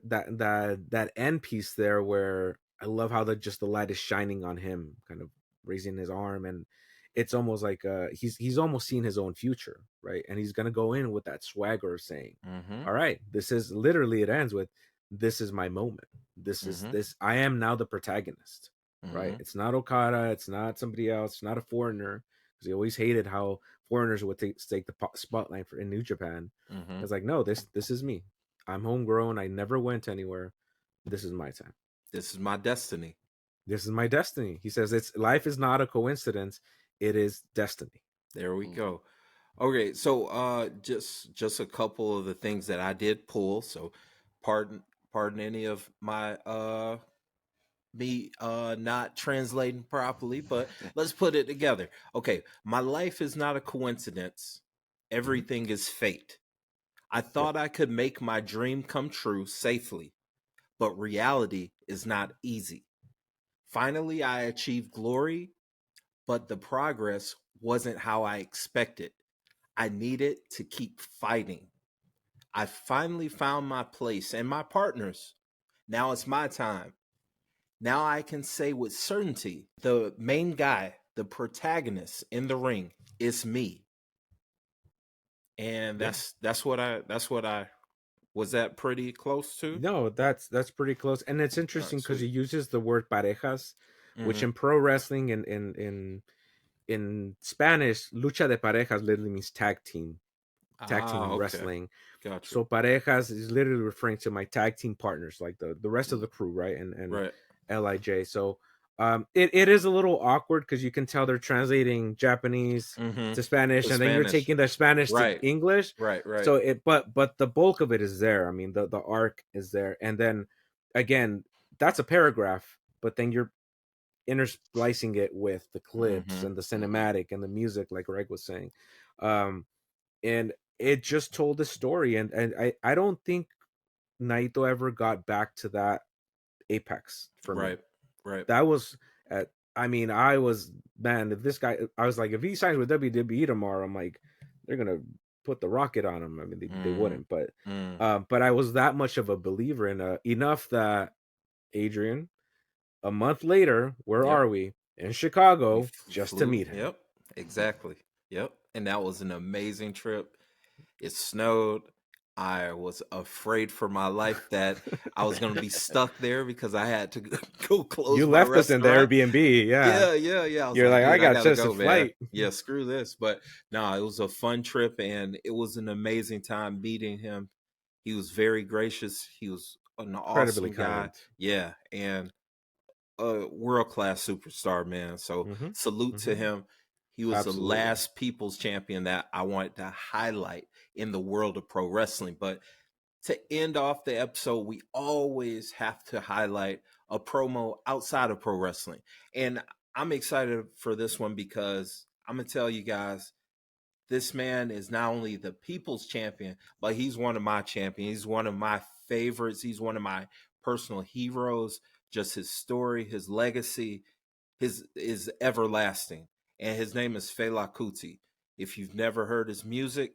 that end piece there, where I love how the light is shining on him, kind of raising his arm, and it's almost like he's almost seen his own future, right? And he's gonna go in with that swagger, saying, all right, this is literally, it ends with, this is my moment, this I am now the protagonist, right? It's not Okada, it's not somebody else, it's not a foreigner, because he always hated how foreigners would take the spotlight in New Japan. It's like, no, this is me. I'm homegrown. I never went anywhere. This is my time. This is my destiny. This is my destiny. He says life is not a coincidence. It is destiny. There we go. Okay, so just a couple of the things that I did pull. So pardon any of my me not translating properly, but let's put it together. Okay, my life is not a coincidence. Everything is fate. I thought I could make my dream come true safely, but reality is not easy. Finally, I achieved glory, but the progress wasn't how I expected. I needed to keep fighting. I finally found my place and my partners. Now it's my time. Now I can say with certainty, the main guy, the protagonist in the ring is me. And that's what I was that pretty close to? No, that's pretty close. And it's interesting because he uses the word parejas, which in pro wrestling and in Spanish, lucha de parejas literally means tag team wrestling. Gotcha. So parejas is literally referring to my tag team partners, like the rest of the crew, right? And LIJ. So it is a little awkward because you can tell they're translating Japanese to Spanish, and then you're taking the Spanish to English. Right. So but the bulk of it is there. I mean, the arc is there, and then again, that's a paragraph, but then you're intersplicing it with the clips and the cinematic and the music, like Greg was saying, and it just told the story. And I don't think Naito ever got back to that apex for me. Right. That was I mean, I was, man, if this guy, I was like, if he signs with WWE tomorrow, I'm like, they're gonna put the rocket on him. I mean, they wouldn't, but I was that much of a believer in enough that, Adrian, a month later, where are we? In Chicago, just to meet him. Yep, exactly. Yep. And that was an amazing trip. It snowed. I was afraid for my life that I was going to be stuck there because I had to go close You my left us in the restaurant. Airbnb, yeah. Yeah. I was You're like, like, I dude, I got gotta just a go, man. flight. Yeah, screw this. But no, it was a fun trip and it was an amazing time meeting him. He was very gracious. He was an Incredibly awesome guy. kind. Yeah, and a world class superstar, man. So Mm-hmm. salute to Mm-hmm. him. He was the Absolutely. last people's champion that I wanted to highlight in the world of pro wrestling. But to end off the episode, we always have to highlight a promo outside of pro wrestling. And I'm excited for this one because I'm going to tell you guys this man is not only the people's champion, but he's one of my champions. He's one of my favorites. He's one of my personal heroes. Just his story, his legacy, his is everlasting. And his name is Fela Kuti. If you've never heard his music,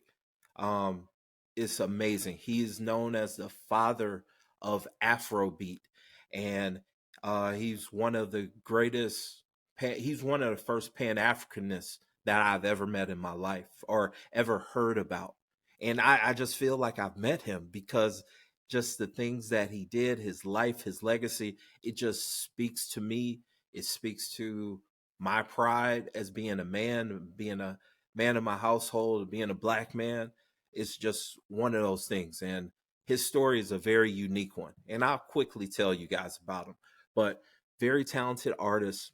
um, it's amazing. He is known as the father of Afrobeat, and he's one of the greatest. He's one of the first Pan Africanists that I've ever met in my life or ever heard about. And I just feel like I've met him because just the things that he did, his life, his legacy, it just speaks to me. It speaks to my pride as being a man, being a man of my household, being a black man. It's just one of those things. And his story is a very unique one. And I'll quickly tell you guys about him. But very talented artist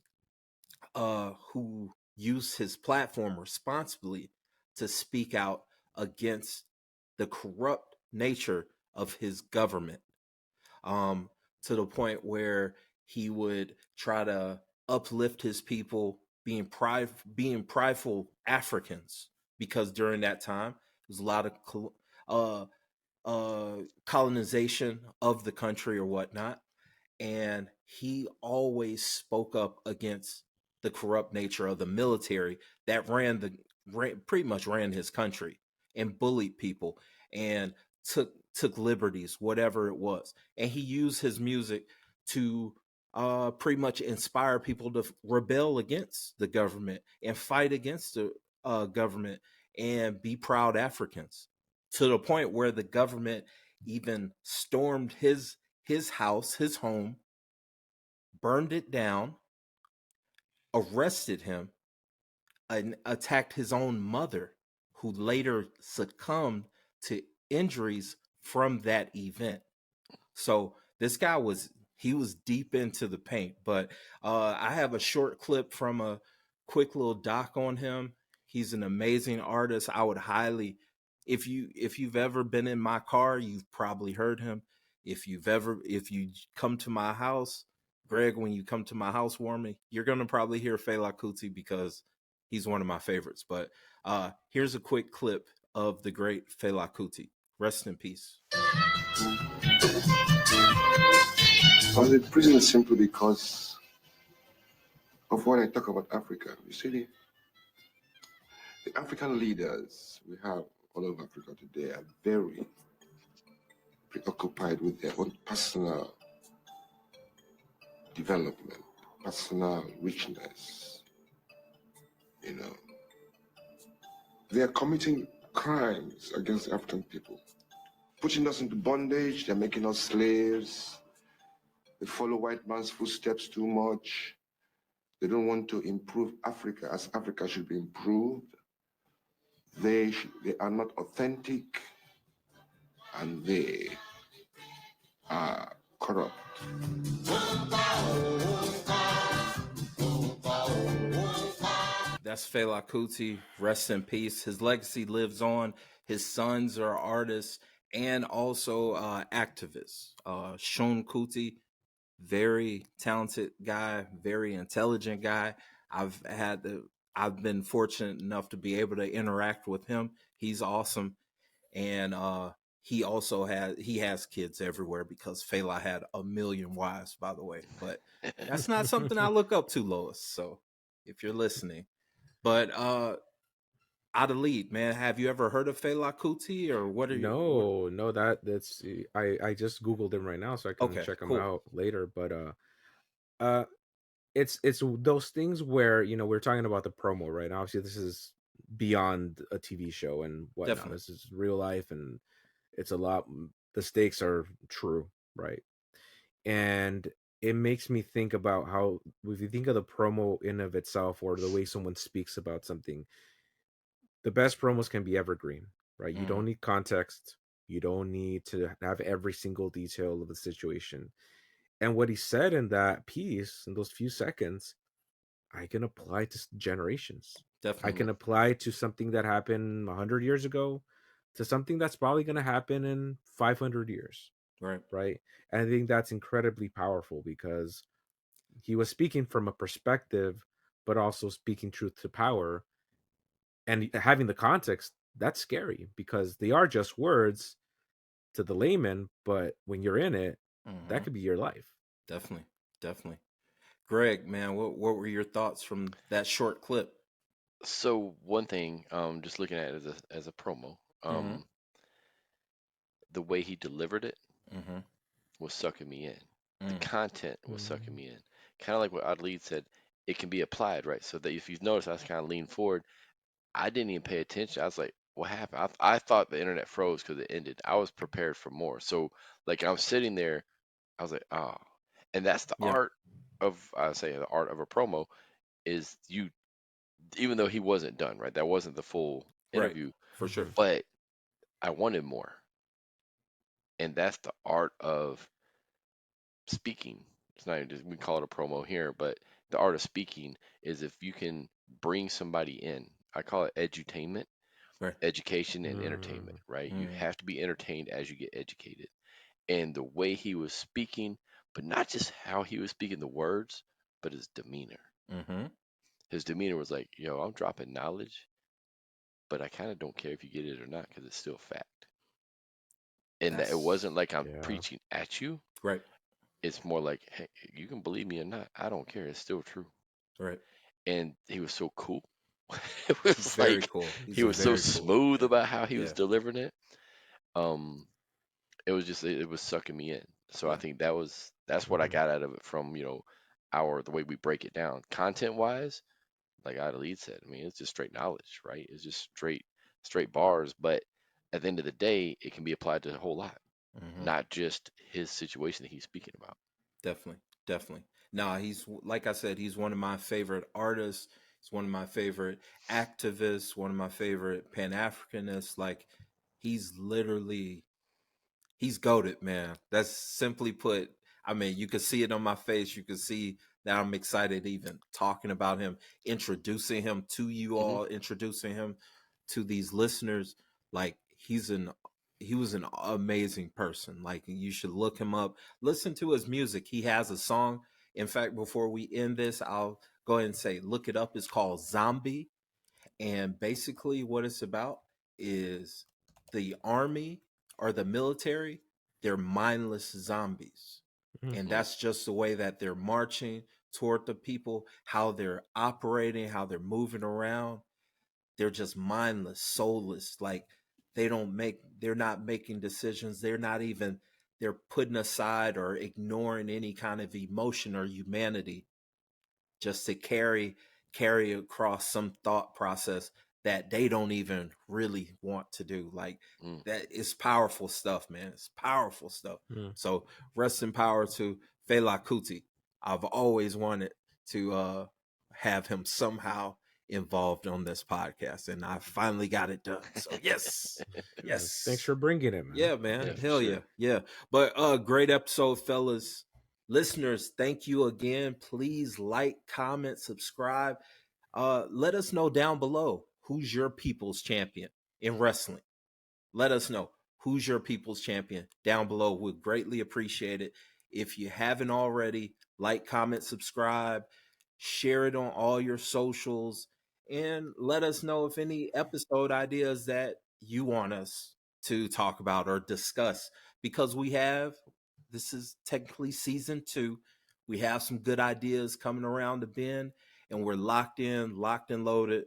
who used his platform responsibly to speak out against the corrupt nature of his government, um, to the point where he would try to uplift his people, being prideful Africans, because during that time there was a lot of uh, colonization of the country or whatnot, and he always spoke up against the corrupt nature of the military that pretty much ran his country and bullied people and took liberties, whatever it was. And he used his music to pretty much inspire people to rebel against the government and fight against the government and be proud Africans, to the point where the government even stormed his house, his home, burned it down, arrested him, and attacked his own mother, who later succumbed to injuries from that event. So this guy was deep into the paint. But I have a short clip from a quick little doc on him. He's an amazing artist. I would highly, if you've ever been in my car, you've probably heard him. If you come to my house, Greg, when you come to my house warming, you're gonna probably hear Fela Kuti because he's one of my favorites. But here's a quick clip of the great Fela Kuti. Rest in peace. I was in prison simply because of what I talk about Africa. You see, the African leaders we have all over Africa today are very preoccupied with their own personal development, personal richness. You know, they are committing crimes against the African people, putting us into bondage. They're making us slaves. They follow white man's footsteps too much. They don't want to improve Africa as Africa should be improved. They are not authentic, and they are corrupt. That's Fela Kuti. Rest in peace. His legacy lives on. His sons are artists and also activists. Sean Kuti, very talented guy, very intelligent guy. I've had the I've been fortunate enough to be able to interact with him. He's awesome, and he has kids everywhere because Fela had a million wives, by the way. But that's not something I look up to, Lois. So if you're listening, but out of lead, man, have you ever heard of Fela Kuti, or what are you? No, that's I just Googled him right now so I can Okay, check him cool. out later. But uh it's those things where, we're talking about the promo, right? Obviously this is beyond a TV show and whatnot. Definitely. This is real life, and it's a lot. The stakes are true, right? And it makes me think about how, if you think of the promo in of itself, or the way someone speaks about something, the best promos can be evergreen, right? You don't need context. You don't need to have every single detail of the situation. And what he said in that piece, in those few seconds, I can apply to generations. I Definitely. can apply to something that happened 100 years ago, to something that's probably going to happen in 500 years. Right. Right. And I think that's incredibly powerful, because he was speaking from a perspective, but also speaking truth to power. And having the context, that's scary, because they are just words to the layman, but when you're in it, that could be your life. Definitely. Definitely. Greg, man, what were your thoughts from that short clip? So one thing, just looking at it as a promo, the way he delivered it was sucking me in. The content was sucking me in. Kind of like what Adlid said, it can be applied, right? So that if you've noticed, I was kind of leaned forward. I didn't even pay attention. I was like, what happened? I thought the internet froze because it ended. I was prepared for more. So like I'm sitting there, I was like, oh. And that's the Yeah. art of, I say the art of a promo, is you, even though he wasn't done, right? That wasn't the full interview, For sure. but I wanted more. And that's the art of speaking. It's not even just, we call it a promo here, but the art of speaking is if you can bring somebody in. I call it edutainment, Right. education and entertainment, right? You have to be entertained as you get educated. And the way he was speaking, but not just how he was speaking the words, but his demeanor. His demeanor was like, yo, I'm dropping knowledge, but I kind of don't care if you get it or not, because it's still fact. And that it wasn't like I'm preaching at you. Right. It's more like, hey, you can believe me or not. I don't care. It's still true. Right. And he was so cool. It was Very like cool. he was so smooth about how he was delivering it. It was just, it was sucking me in. So I think that's what I got out of it from, the way we break it down. Content wise, like Adelaide said, I mean, it's just straight knowledge, right? It's just straight bars. But at the end of the day, it can be applied to a whole lot, not just his situation that he's speaking about. Definitely. Definitely. No, he's, like I said, he's one of my favorite artists. He's one of my favorite activists, one of my favorite Pan-Africanists. Like, he's literally, he's goated, man. That's simply put. I mean, you can see it on my face. You can see that I'm excited even talking about him, introducing him to you all, introducing him to these listeners. Like, he was an amazing person. Like, you should look him up, listen to his music. He has a song. In fact, before we end this, I'll go ahead and say, look it up. It's called Zombie. And basically what it's about is the army or the military, they're mindless zombies. And that's just the way that they're marching toward the people, how they're operating, how they're moving around. They're just mindless, soulless. Like, they're not making decisions. They're putting aside or ignoring any kind of emotion or humanity just to carry across some thought process that they don't even really want to do. Like, that is powerful stuff, man. It's powerful stuff. So rest in power to Fela Kuti. I've always wanted to have him somehow involved on this podcast, and I finally got it done. So yes. Yes. Thanks for bringing it, man. Yeah, man. Yeah, Hell sure. yeah. Yeah. But great episode, fellas. Listeners, thank you again. Please like, comment, subscribe. Let us know down below who's your people's champion in wrestling. Let us know who's your people's champion down below. We'd greatly appreciate it. If you haven't already, like, comment, subscribe, share it on all your socials, and let us know if any episode ideas that you want us to talk about or discuss, because this is technically season 2. We have some good ideas coming around the bend, and we're locked and loaded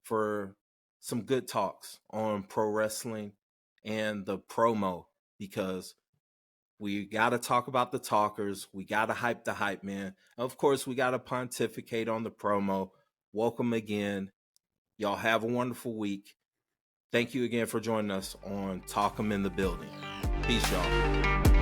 for some good talks on pro wrestling and the promo, because we got to talk about the talkers. We got to hype the hype man. Of course, we got to pontificate on the promo. Welcome again. Y'all have a wonderful week. Thank you again for joining us on Talk 'em in the Building. Peace, y'all.